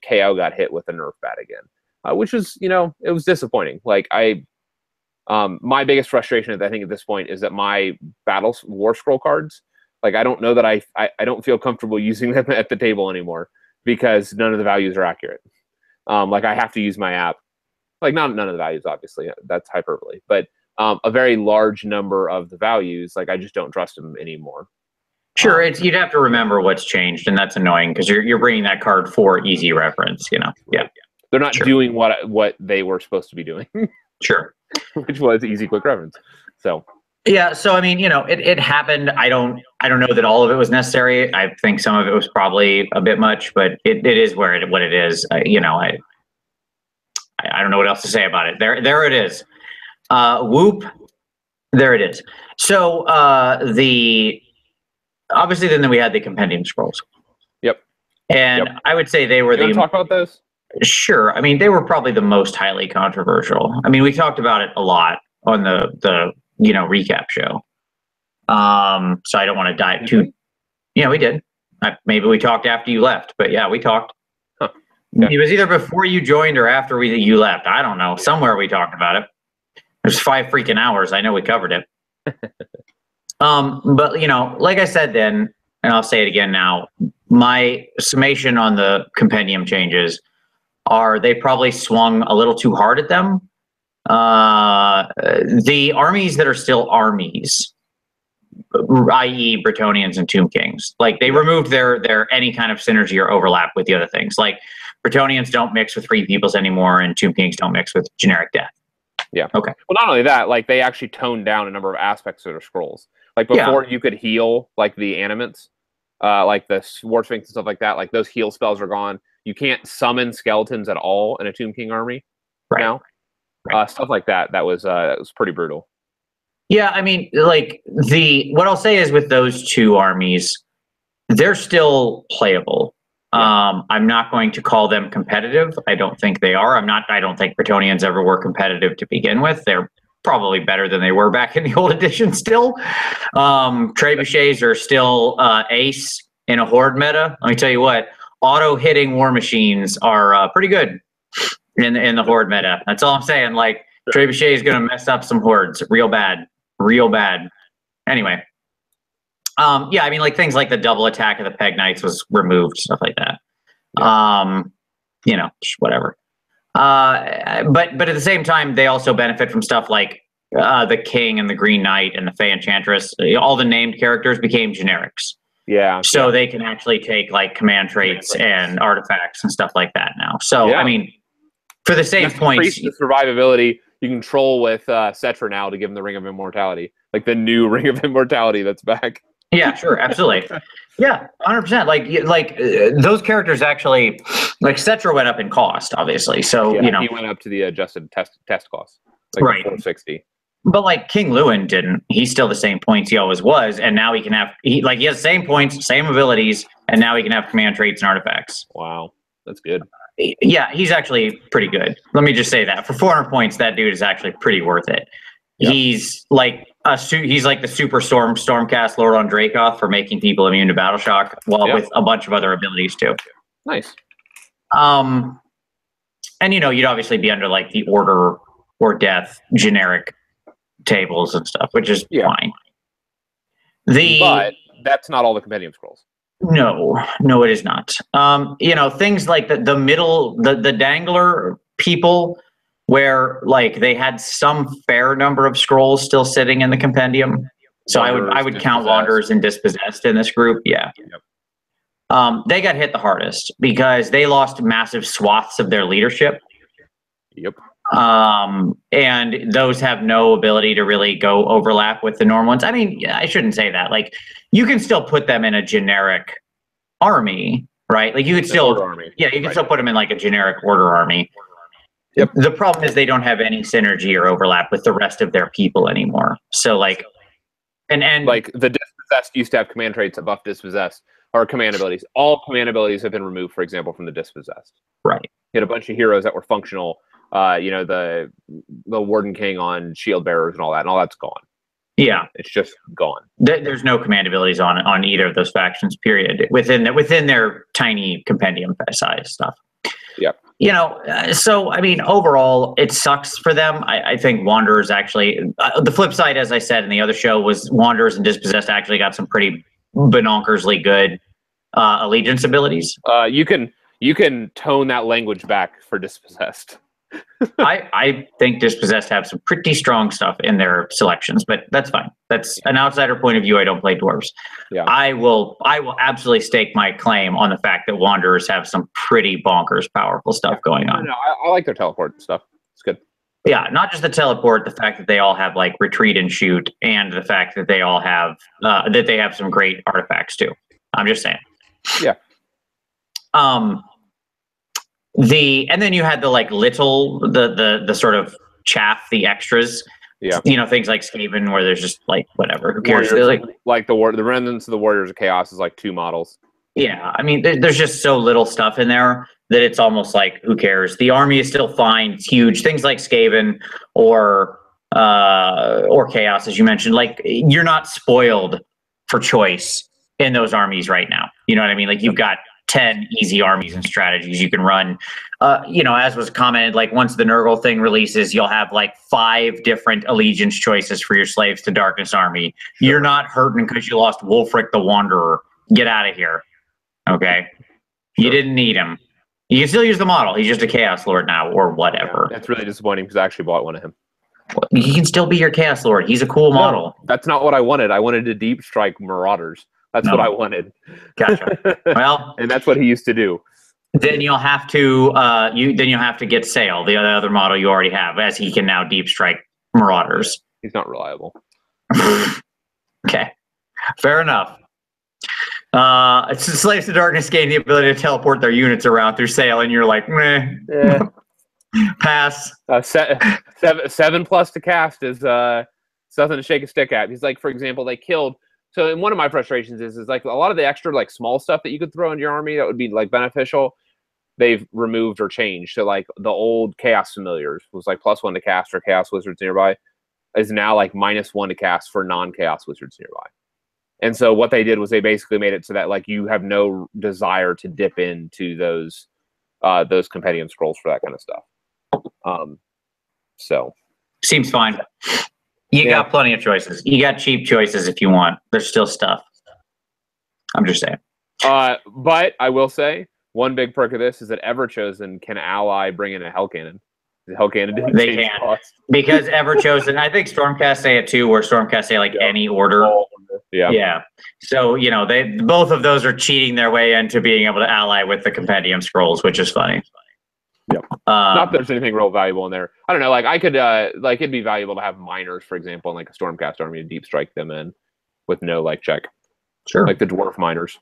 KO got hit with a nerf bat again, which was, it was disappointing. Like my biggest frustration, I think, at this point is that my War Scroll cards, like I don't know that I don't feel comfortable using them at the table anymore because none of the values are accurate. Like I have to use my app, like none of the values, obviously, that's hyperbole, but a very large number of the values, like I just don't trust them anymore. Sure, you'd have to remember what's changed, and that's annoying because you're bringing that card for easy reference. Yeah, they're not doing what they were supposed to be doing. Sure. Which was easy, quick reference. So, Yeah, so I mean, it happened. I don't know that all of it was necessary. I think some of it was probably a bit much, but it is what it is. I don't know what else to say about it. There it is. Whoop, there it is. So obviously then we had the Compendium Scrolls. Yep. And I would say they were you want to talk about those? Sure. I mean, they were probably the most highly controversial. I mean, we talked about it a lot on the recap show. So I don't want to dive too. Yeah, we did. Maybe we talked after you left, but yeah, we talked. Huh. Okay. It was either before you joined or after you left. I don't know. Somewhere we talked about it. There's 5 freaking hours. I know we covered it. But like I said then, and I'll say it again now, my summation on the compendium changes are they probably swung a little too hard at them. The armies that are still armies, i.e. Bretonnians and Tomb Kings, like they removed their any kind of synergy or overlap with the other things. Like Bretonnians don't mix with Free Peoples anymore, and Tomb Kings don't mix with generic death. Yeah. Okay. Well, not only that, like they actually toned down a number of aspects of their scrolls. Like before, you could heal like the animates, like the War Sphinx and stuff like that. Like those heal spells are gone. You can't summon skeletons at all in a Tomb King army now. Right. Stuff like that. That was pretty brutal. Yeah, I mean, like what I'll say is with those two armies, they're still playable. Yeah. I'm not going to call them competitive. I don't think they are. I don't think Bretonnians ever were competitive to begin with. They're probably better than they were back in the old edition still. Trebuchets are still ace in a horde meta. Let me tell you what, auto-hitting war machines are pretty good in the horde meta. That's all I'm saying. Like, Trebuchet is going to mess up some hordes real bad. Real bad. Anyway. Yeah, I mean, like things like the double attack of the Peg Knights was removed, stuff like that. Yeah. Whatever. But at the same time, they also benefit from stuff like the King and the Green Knight and the Fey Enchantress. All the named characters became generics. Yeah. So they can actually take like command traits and artifacts and stuff like that now. So, I mean, for the same points. The survivability you control with Cetra now to give him the Ring of Immortality. Like the new Ring of Immortality that's back. Yeah, sure, absolutely. Yeah, 100%. Like those characters actually, like Cetra went up in cost, obviously. So he went up to the adjusted test cost, like right, 460. But like King Lewin didn't. He's still the same points he always was, and now he can have he has the same points, same abilities, and now he can have command traits and artifacts. Wow, that's good. Yeah, he's actually pretty good. Let me just say that for 400 points, that dude is actually pretty worth it. Yep. He's like the super Stormcast Lord on Dracoth for making people immune to battle shock, with a bunch of other abilities too. Nice. And you'd obviously be under like the order or death generic tables and stuff, which is fine. But that's not all the Compendium Scrolls. No, it is not. Things like the middle, the Dangler people, where like they had some fair number of scrolls still sitting in the compendium. So I would count Wanderers and Dispossessed in this group. Yeah. Yep. They got hit the hardest because they lost massive swaths of their leadership. Yep. And those have no ability to really go overlap with the normal ones. I mean, I shouldn't say that. Like, you can still put them in a generic army, right? Like you could still, still put them in like a generic order army. Yep. The problem is they don't have any synergy or overlap with the rest of their people anymore. So like, and like the Dispossessed used to have command traits that buff Dispossessed or command abilities. All command abilities have been removed, for example, from the Dispossessed. Right. You had a bunch of heroes that were functional. The Warden King on Shield Bearers and all that's gone. Yeah, it's just gone. There's no command abilities on either of those factions. Period. Within their tiny compendium size stuff. Yep. So I mean, overall, it sucks for them. I think Wanderers actually. The flip side, as I said in the other show, was Wanderers and Dispossessed actually got some pretty bononkersly good allegiance abilities. You can tone that language back for Dispossessed. I think Dispossessed have some pretty strong stuff in their selections, but that's fine. That's an outsider point of view. I don't play dwarves. Yeah. I will absolutely stake my claim on the fact that Wanderers have some pretty bonkers powerful stuff going on. No, I like their teleport stuff. It's good. Yeah, not just the teleport, the fact that they all have like retreat and shoot, and the fact that they all have that they have some great artifacts too. I'm just saying. Yeah. And then you had the like the sort of chaff, the extras. Yeah. You know, things like Skaven where there's just like whatever. Who cares? Like the Remnants of the Warriors of Chaos is like 2 models. Yeah, I mean, there's just so little stuff in there that it's almost like, who cares? The army is still fine. It's huge. Things like Skaven or Chaos, as you mentioned, like you're not spoiled for choice in those armies right now. You know what I mean? Like you've got 10 easy armies and strategies you can run. You know, as was commented, like once the Nurgle thing releases, you'll have like 5 different allegiance choices for your Slaves to Darkness army. Sure. You're not hurting because you lost Wulfric the Wanderer. Get out of here. Okay. Sure. You didn't need him. You can still use the model. He's just a Chaos Lord now or whatever. Yeah, that's really disappointing because I actually bought one of him. He can still be your Chaos Lord. He's a cool model. That's not what I wanted. I wanted to deep strike Marauders. That's what I wanted. Gotcha. Well, and that's what he used to do. Then you'll have to you'll have to get Sail, the other model you already have, as he can now deep strike Marauders. He's not reliable. Okay. Fair enough. Slaves to Darkness gain the ability to teleport their units around through Sail, and you're like, meh. Yeah. Pass. 7+ to cast is something to shake a stick at. He's like, for example, they killed. So, and one of my frustrations is like a lot of the extra like small stuff that you could throw into your army that would be like beneficial, they've removed or changed. So like the old Chaos Familiars was like +1 to cast for Chaos Wizards nearby, is now like -1 to cast for non-Chaos Wizards nearby. And so what they did was they basically made it so that like you have no desire to dip into those Compendium Scrolls for that kind of stuff. So seems fine. You got plenty of choices. You got cheap choices if you want. There's still stuff. I'm just saying. But I will say one big perk of this is that Everchosen can ally bring in a Hell Cannon. The Hell Cannon didn't they can cost. Because Everchosen. I think Stormcast say it too, where Stormcast say like any order. Yeah. So, you know, both of those are cheating their way into being able to ally with the Compendium Scrolls, which is funny. Yep. Not that there's anything real valuable in there. I don't know. Like I could, like it'd be valuable to have miners, for example, in like a Stormcast army to deep strike them in with no like check. Sure. Like the dwarf miners.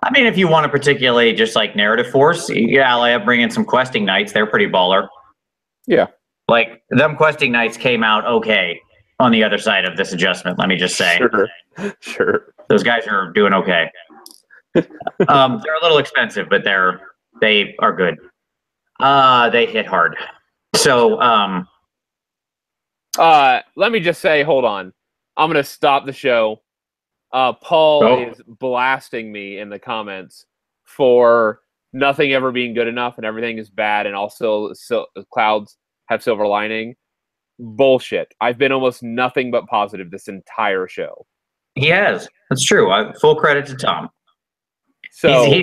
I mean, if you want to particularly just like narrative force, you ally up, bring in some questing knights. They're pretty baller. Yeah. Like them questing knights came out okay on the other side of this adjustment. Let me just say. Sure. Those guys are doing okay. They're a little expensive, but they are good. They hit hard. So, let me just say, hold on. I'm going to stop the show. Paul is blasting me in the comments for nothing ever being good enough and everything is bad and also clouds have silver lining. Bullshit. I've been almost nothing but positive this entire show. He has. That's true. Full credit to Tom. So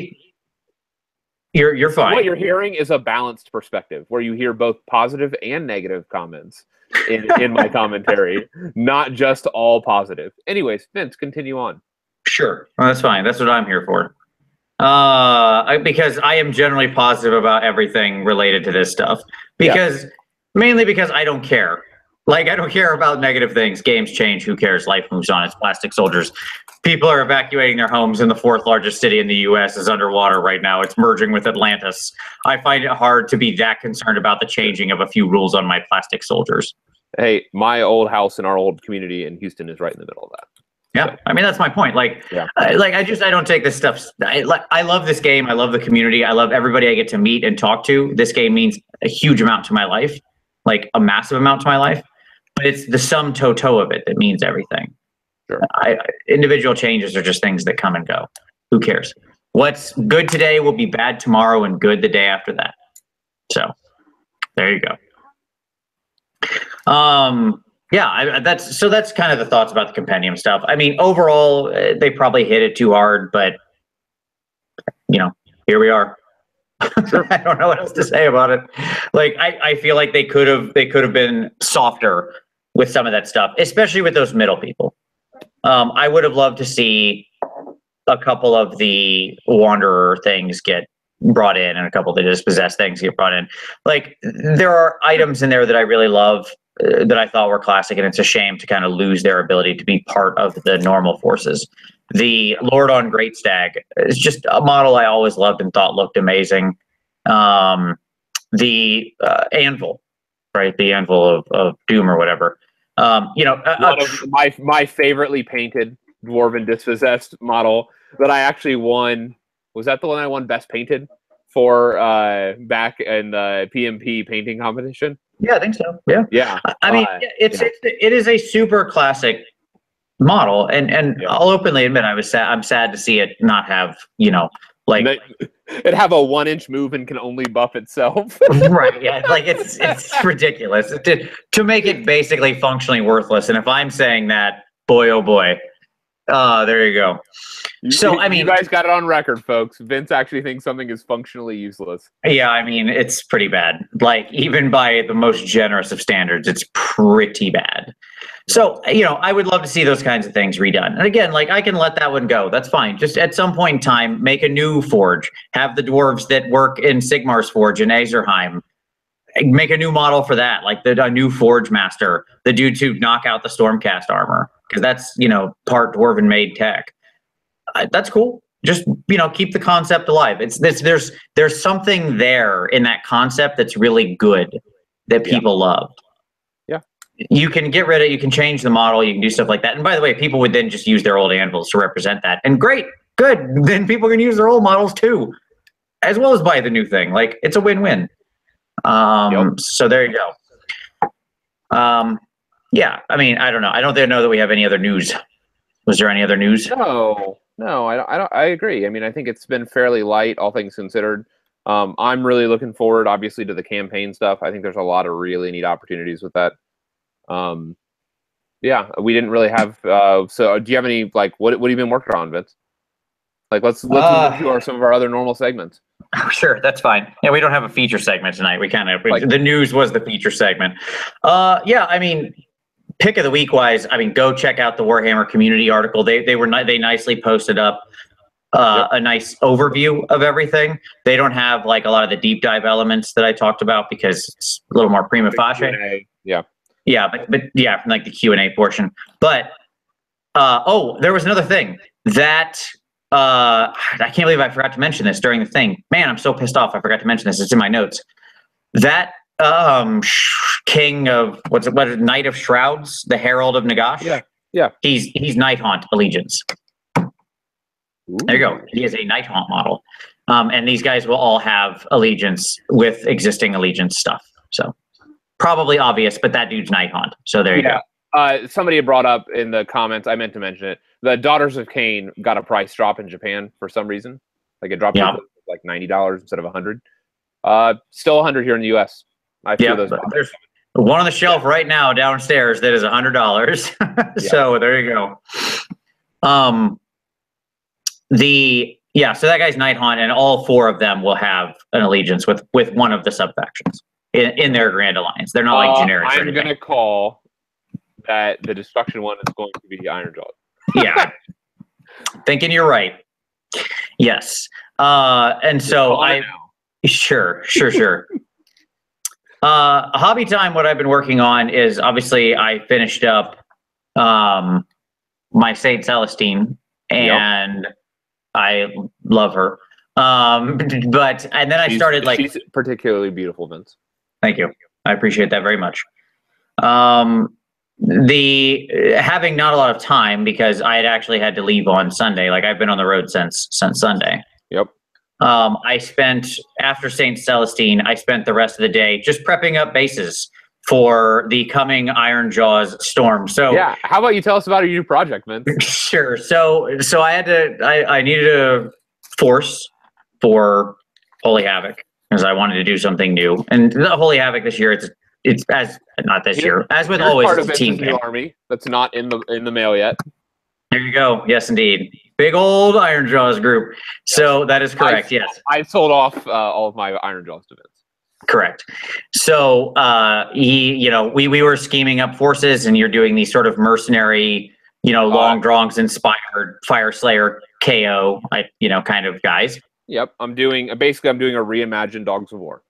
you're fine. What you're hearing is a balanced perspective where you hear both positive and negative comments in my commentary, not just all positive. Anyways, Vince, continue on. Sure. Well, that's fine. That's what I'm here for. Because I am generally positive about everything related to this stuff. Mainly because I don't care. Like, I don't care about negative things. Games change. Who cares? Life moves on. It's plastic soldiers. People are evacuating their homes in the 4th largest city in the U.S. is underwater right now. It's merging with Atlantis. I find it hard to be that concerned about the changing of a few rules on my plastic soldiers. Hey, my old house in our old community in Houston is right in the middle of that. Yeah, I mean, that's my point. Like, I don't take this stuff. I love this game. I love the community. I love everybody I get to meet and talk to. This game means a huge amount to my life, like a massive amount to my life. But it's the sum total of it that means everything. Sure. Individual changes are just things that come and go. Who cares? What's good today will be bad tomorrow and good the day after that. So there you go. That's kind of the thoughts about the compendium stuff. I mean, overall, they probably hit it too hard, but you know, here we are. Sure. I don't know what else to say about it. Like, I feel like they could have been softer with some of that stuff, especially with those middle people. I would have loved to see a couple of the Wanderer things get brought in, and a couple of the dispossessed things get brought in. Like, there are items in there that I really love that I thought were classic, and it's a shame to kind of lose their ability to be part of the normal forces. The Lord on Great Stag is just a model I always loved and thought looked amazing. The Anvil, right? The Anvil of Doom or whatever. You know, one of my favoritely painted Dwarven Dispossessed model that I actually won. Was that the one I won Best Painted for back in the PMP painting competition? Yeah, I think so. Yeah. Yeah. I mean, it is a super classic model, and I'll openly admit I'm sad to see it not have, you know, like it have a 1-inch move and can only buff itself. Right. Yeah. Like it's ridiculous to make it basically functionally worthless. And if I'm saying that, boy, oh boy, there you go. So, I mean, you guys got it on record, folks. Vince actually thinks something is functionally useless. Yeah, I mean, it's pretty bad. Like, even by the most generous of standards, it's pretty bad. So, you know, I would love to see those kinds of things redone. And again, like, I can let that one go. That's fine. Just at some point in time, make a new forge. Have the dwarves that work in Sigmar's forge in Azerheim. Make a new model for that, like a new forge master, the dude to knock out the Stormcast armor, because that's, you know, part dwarven made tech. That's cool. Just, you know, keep the concept alive. There's something there in that concept that's really good that people love. Yeah. You can get rid of it. You can change the model. You can do stuff like that. And by the way, people would then just use their old anvils to represent that. And great, good. Then people can use their old models too, as well as buy the new thing. Like, it's a win-win. So there you go. Yeah. I mean, I don't know. I don't know that we have any other news. Was there any other news? No, I agree. I mean, I think it's been fairly light, all things considered. I'm really looking forward, obviously, to the campaign stuff. I think there's a lot of really neat opportunities with that. Yeah, we didn't really have. So, do you have any, like, what have you been working on, Vince? Like, let's move to some of our other normal segments. Sure, that's fine. Yeah, we don't have a feature segment tonight. The news was the feature segment. Yeah, I mean, pick of the week wise, I mean, go check out the Warhammer community article. They nicely posted up a nice overview of everything. They don't have like a lot of the deep dive elements that I talked about because it's a little more prima facie. Yeah, but yeah, like the Q&A portion. But there was another thing that I can't believe I forgot to mention this during the thing. Man, I'm so pissed off. I forgot to mention this. It's in my notes. That king of what is it, Knight of Shrouds, the Herald of Nagashi. Yeah. He's Night Haunt allegiance. Ooh. There you go. He is a Night Haunt model, and these guys will all have allegiance with existing allegiance stuff. So probably obvious, but that dude's Night Haunt. So there you go. Somebody had brought up in the comments. I meant to mention it. The Daughters of Cain got a price drop in Japan for some reason. Like it dropped to like $90 instead of $100. Still $100 here in the US. There's one on the shelf right now downstairs that is $100. So there you go. So that guy's Night Haunt, and all four of them will have an allegiance with one of the sub-factions in their Grand Alliance. They're not like generic. I'm going to call that the Destruction one is going to be Iron Jaw. Yeah. Thinking you're right. Yes. And so Sure. Hobby time, what I've been working on is obviously I finished up my Saint Celestine, and I love her. And then I started like... She's particularly beautiful, Vince. Thank you. I appreciate that very much. Having not a lot of time because I had actually had to leave on Sunday. Like I've been on the road since Sunday. Yep. I spent, after St. Celestine, I spent the rest of the day just prepping up bases for the coming Iron Jaws storm. So yeah, how about you tell us about your new project, Vince? Sure. So I needed a force for Holy Havoc because I wanted to do something new. And the Holy Havoc this year, it's as not this year, as with always, part of it's a team new army that's not in the mail yet. There you go. Yes, indeed. Big old Iron Jaws group. So that is correct. Yes. I sold off all of my Iron Jaws to Vince. Correct. So we were scheming up forces, and you're doing these sort of mercenary, long drawings inspired Fire Slayer KO, kind of guys. Yep, I'm doing a reimagined Dogs of War.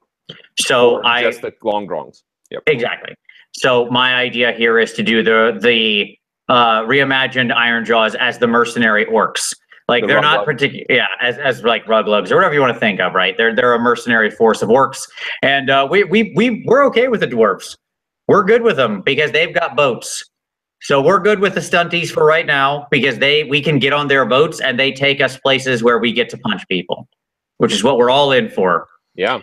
So just the long drongs. Yep. Exactly. So my idea here is to do the reimagined Iron Jaws as the mercenary orcs. Like they're not particular, as like ruglugs or whatever you want to think of, right? They're a mercenary force of orcs, and we're okay with the dwarves. We're good with them because they've got boats. So we're good with the stunties for right now because we can get on their boats and they take us places where we get to punch people, which is what we're all in for. Yeah,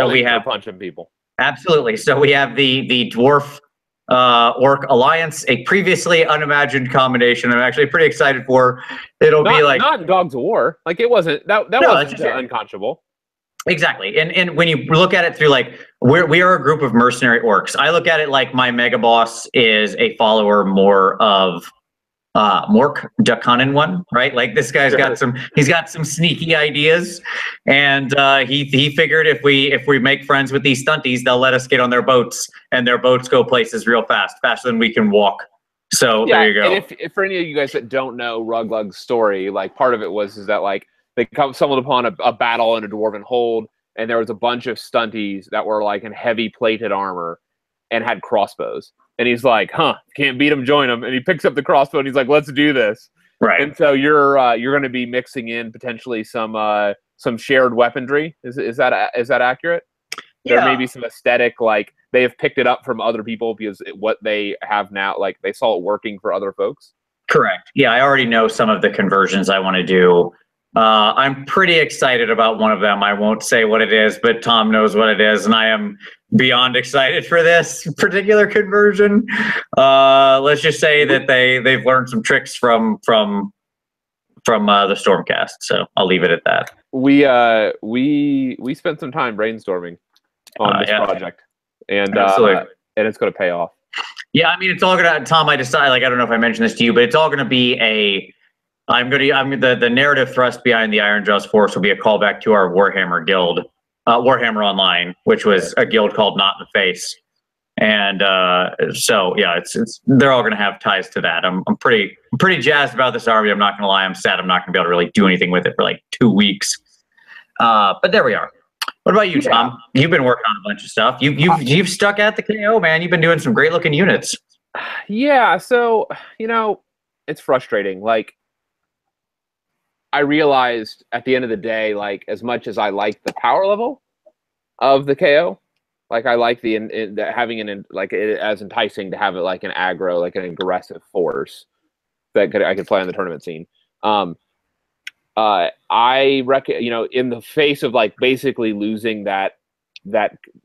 we have punching people. Absolutely. So we have the dwarf orc alliance, a previously unimagined combination. I'm actually pretty excited for. It'll be like not in Dogs of War. Like it wasn't that wasn't unconscionable. Exactly. And when you look at it through like we are a group of mercenary orcs. I look at it like my mega boss is a follower more of Mork Ducunnan one, right? Like this guy's got some sneaky ideas, and he figured if we make friends with these stunties, they'll let us get on their boats, and their boats go places real fast, faster than we can walk. So there you go. And if for any of you guys that don't know Ruglug's story, like part of it is that like they stumbled upon a battle in a dwarven hold, and there was a bunch of stunties that were like in heavy plated armor and had crossbows. And he's like, can't beat him, join him. And he picks up the crossbow and he's like, let's do this. Right. And so you're going to be mixing in potentially some shared weaponry. Is that accurate? Yeah. There may be some aesthetic, like they have picked it up from other people because what they have now, like they saw it working for other folks. Correct. Yeah, I already know some of the conversions I want to do. I'm pretty excited about one of them. I won't say what it is, but Tom knows what it is, and I am beyond excited for this particular conversion. Let's just say that they've learned some tricks from the Stormcast, so I'll leave it at that. We spent some time brainstorming on this project, and it's going to pay off. Yeah, I mean, it's all gonna. Tom, I decided, like, I don't know if I mentioned this to you, but it's all gonna be the narrative thrust behind the Iron Jaws Force will be a callback to our Warhammer guild, Warhammer Online, which was a guild called Not in the Face, and so yeah, it's they're all going to have ties to that. I'm pretty jazzed about this army. I'm not going to lie. I'm sad I'm not going to be able to really do anything with it for like 2 weeks. But there we are. What about you, Tom? You've been working on a bunch of stuff. You've stuck at the KO, man. You've been doing some great looking units. Yeah. So it's frustrating. Like, I realized at the end of the day, like as much as I like the power level of the KO, like I like having it as enticing to have it like an aggro, like an aggressive force that I could play on the tournament scene. I reckon, in the face of like basically losing that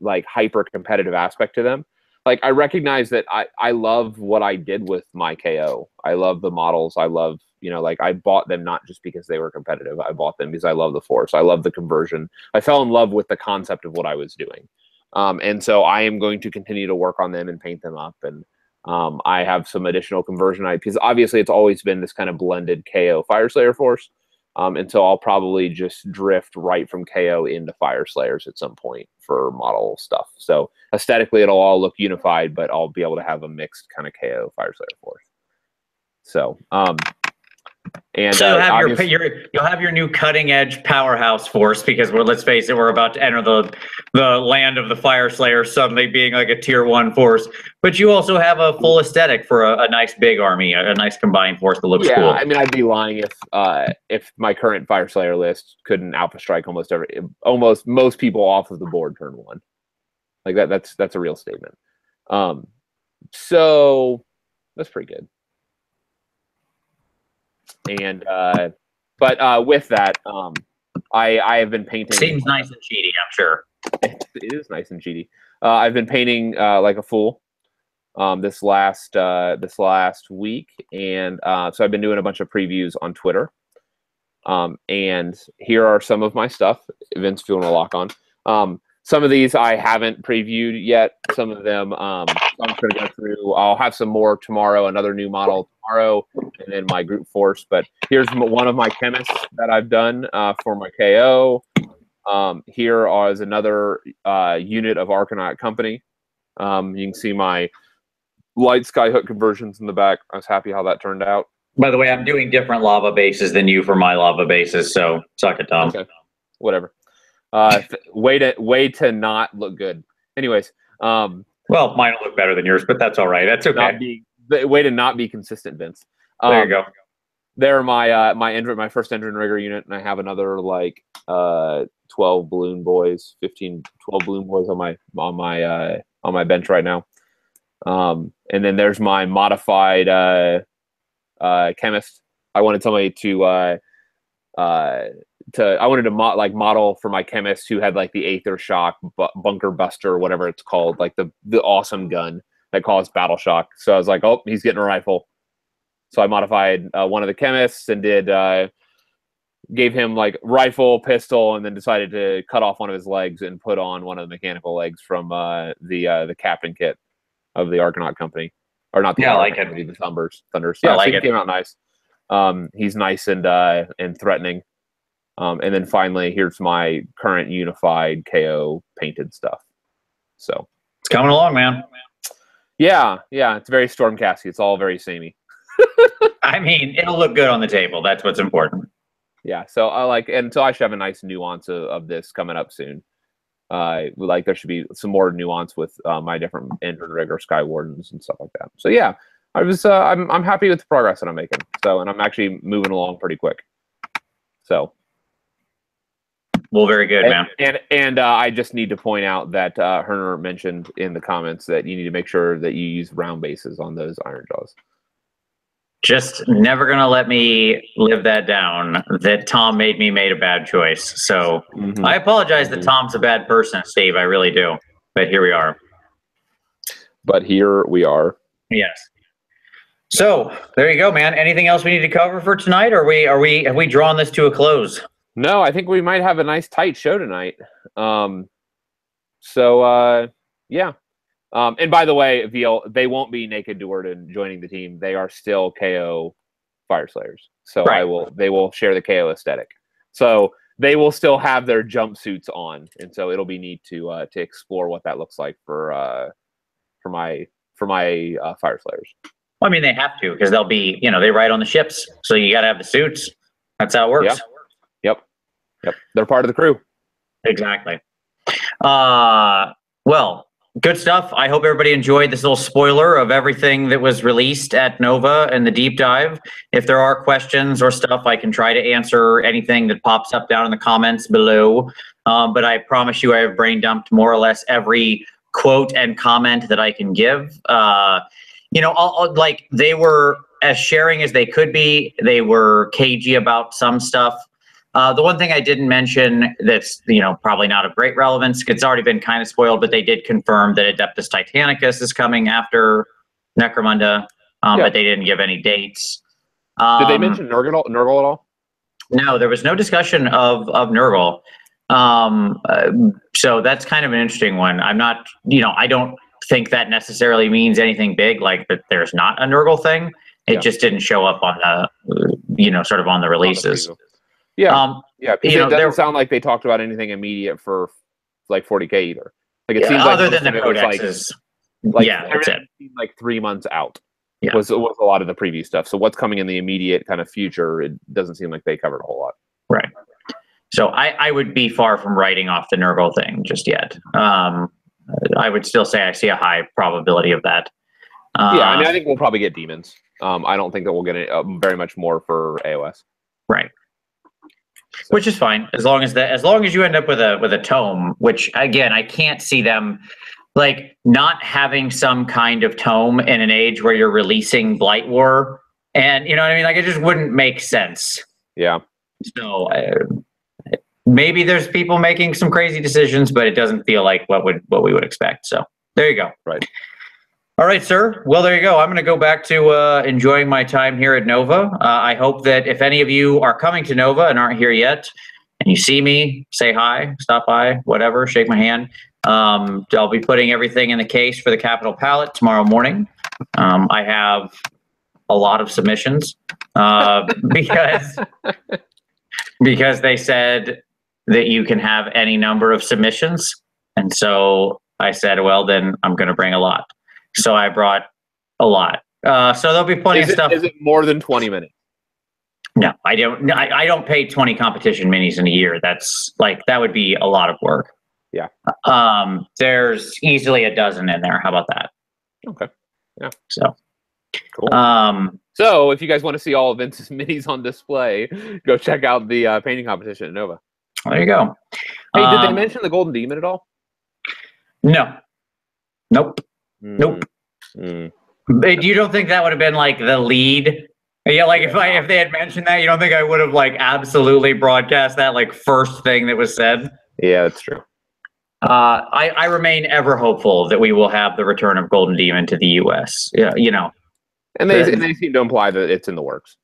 like hyper competitive aspect to them, like I recognize that I love what I did with my KO. I love the models. I love, like I bought them not just because they were competitive. I bought them because I love the force. I love the conversion. I fell in love with the concept of what I was doing. And so I am going to continue to work on them and paint them up. And I have some additional conversion because obviously it's always been this kind of blended KO Fireslayer force. And so I'll probably just drift right from KO into Fireslayers at some point for model stuff. So aesthetically, it'll all look unified, but I'll be able to have a mixed kind of KO Fireslayer force. So, and so you'll have your new cutting edge powerhouse force because let's face it, we're about to enter the land of the Fireslayer suddenly being like a tier 1 force. But you also have a full aesthetic for a nice big army, a nice combined force that looks cool. Yeah, I mean, I'd be lying if my current Fireslayer list couldn't alpha strike almost most people off of the board turn 1. Like that's a real statement. So that's pretty good. And but with that, I have been painting. Seems nice and cheaty, I'm sure. It is nice and cheaty. I've been painting like a fool this last week, and so I've been doing a bunch of previews on Twitter. And here are some of my stuff. Vince, if you want to lock on. Some of these I haven't previewed yet. Some of them I'm going to go through. I'll have some more tomorrow, another new model tomorrow, and then my group force. But here's one of my chemists that I've done for my KO. Here is another unit of Arcanaut Company. You can see my light skyhook conversions in the back. I was happy how that turned out. By the way, I'm doing different lava bases than you for my lava bases, so suck it, Tom. Okay. whatever. Way to not look good. Anyways, well, mine will look better than yours, but that's all right. That's okay. Way to not be consistent, Vince. There you go. They're my first engine rigger unit, and I have another like 12 balloon boys, 12 balloon boys on my bench right now. And then there's my modified chemist. I wanted somebody to model for my chemist who had like the Aether Shock bunker buster or whatever it's called, like the awesome gun that caused battle shock. So I was like, oh, he's getting a rifle. So I modified one of the chemists and gave him like rifle, pistol, and then decided to cut off one of his legs and put on one of the mechanical legs from the captain kit of the Argonaut company, or not the company, the Thunders. Yeah, so he came out nice. He's nice and threatening. And then finally, here's my current unified KO painted stuff. So it's coming along, man. Yeah, it's very Stormcasty. It's all very samey. I mean, it'll look good on the table. That's what's important. Yeah, so I should have a nice nuance of this coming up soon. There should be some more nuance with my different engine rigger, Sky Wardens, and stuff like that. So yeah, I'm happy with the progress that I'm making. So, and I'm actually moving along pretty quick. So, well, very good, man. And I just need to point out that Herner mentioned in the comments that you need to make sure that you use round bases on those Iron Jaws. Just never going to let me live that down, that Tom made a bad choice. So I apologize that Tom's a bad person, Steve. I really do. But here we are. Yes. So there you go, man. Anything else we need to cover for tonight? Or have we drawn this to a close? No, I think we might have a nice tight show tonight. Yeah. And by the way, Veal, they won't be Naked Duerden joining the team. They are still KO Fireslayers. So right. They will share the KO aesthetic. So they will still have their jumpsuits on, and so it'll be neat to explore what that looks like for my Fireslayers. Well, I mean, they have to, because they'll be, they ride on the ships, so you got to have the suits. That's how it works. Yep. They're part of the crew. Exactly. Well. Good stuff. I hope everybody enjoyed this little spoiler of everything that was released at Nova and the deep dive. If there are questions or stuff, I can try to answer anything that pops up down in the comments below. But I promise you I have brain dumped more or less every quote and comment that I can give. They were as sharing as they could be. They were cagey about some stuff. The one thing I didn't mention that's, probably not of great relevance, it's already been kind of spoiled, but they did confirm that Adeptus Titanicus is coming after Necro Munda, but they didn't give any dates. Did they mention Nurgle at all? No, there was no discussion of Nurgle. So that's kind of an interesting one. I'm not, I don't think that necessarily means anything big, like that there's not a Nurgle thing. It just didn't show up on the, sort of on the releases. Yeah, because it doesn't sound like they talked about anything immediate for like 40K either. Like it seems like other than the codexes, that's it. Like 3 months out was a lot of the preview stuff. So what's coming in the immediate kind of future? It doesn't seem like they covered a whole lot. Right. So I would be far from writing off the Nurgle thing just yet. I would still say I see a high probability of that. I think we'll probably get demons. I don't think that we'll get very much more for AOS. Right. Which is fine as long as you end up with a tome, which again I can't see them like not having some kind of tome in an age where you're releasing Blight War, and you know what I mean, like it just wouldn't make sense. Yeah. So maybe there's people making some crazy decisions, but it doesn't feel like what we would expect. So there you go. Right. All right, sir. Well, there you go. I'm going to go back to enjoying my time here at Nova. I hope that if any of you are coming to Nova and aren't here yet, and you see me, say hi, stop by, whatever, shake my hand. I'll be putting everything in the case for the Capital Palette tomorrow morning. I have a lot of submissions because they said that you can have any number of submissions. And so I said, well, then I'm going to bring a lot. So I brought a lot. So there'll be plenty of stuff. Is it more than 20 minutes? No, I don't. I don't pay 20 competition minis in a year. That's like, that would be a lot of work. Yeah. There's easily a dozen in there. How about that? Okay. Yeah. So cool. So if you guys want to see all of Vince's minis on display, go check out the painting competition at Nova. There you go. Hey, did they mention the Golden Demon at all? No. Nope. Nope. You don't think that would have been like the lead? Yeah, like if they had mentioned that, you don't think I would have like absolutely broadcast that like first thing that was said? Yeah, that's true. I remain ever hopeful that we will have the return of Golden Demon to the U.S. Yeah, you know, and they seem to imply that it's in the works.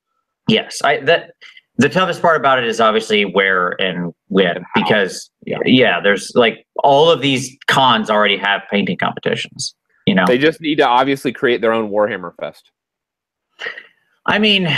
Yes, the toughest part about it is obviously where and when, because there's like all of these cons already have painting competitions. You know, they just need to obviously create their own Warhammer Fest. I mean,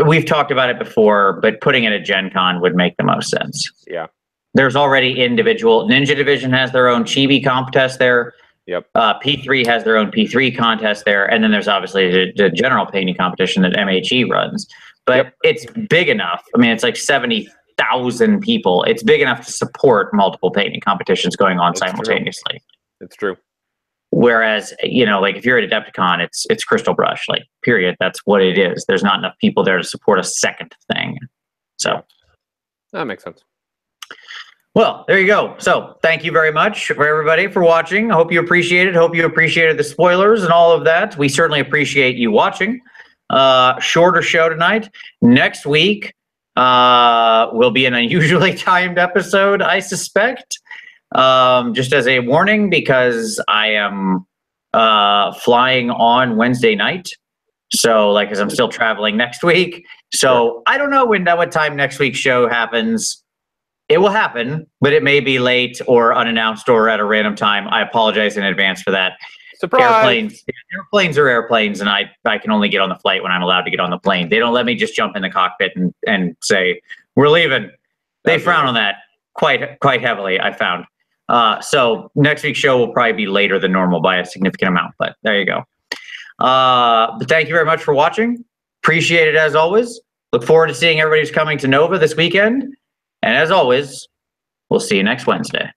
we've talked about it before, but putting it at Gen Con would make the most sense. Yeah. There's already individual. Ninja Division has their own Chibi contest there. Yep. P3 has their own P3 contest there. And then there's obviously the general painting competition that MHE runs. But it's big enough. I mean, it's like 70,000 people. It's big enough to support multiple painting competitions going on simultaneously. It's true. Whereas, you know, like if you're at Adepticon, it's Crystal Brush, like, period. That's what it is. There's not enough people there to support a second thing. So that makes sense. Well, there you go. So thank you very much for everybody for watching. I hope you appreciated. Hope you appreciated the spoilers and all of that. We certainly appreciate you watching. Shorter show tonight. Next week will be an unusually timed episode, I suspect. Just as a warning, because I am flying on Wednesday night. So, like, as I'm still traveling next week. So I don't know what time next week's show happens. It will happen, but it may be late or unannounced or at a random time. I apologize in advance for that. Surprise! Airplanes are airplanes, and I can only get on the flight when I'm allowed to get on the plane. They don't let me just jump in the cockpit and say, we're leaving. They frown on that quite heavily, I found. So next week's show will probably be later than normal by a significant amount, but there you go. But thank you very much for watching. Appreciate it as always. Look forward to seeing everybody who's coming to Nova this weekend. And as always, we'll see you next Wednesday.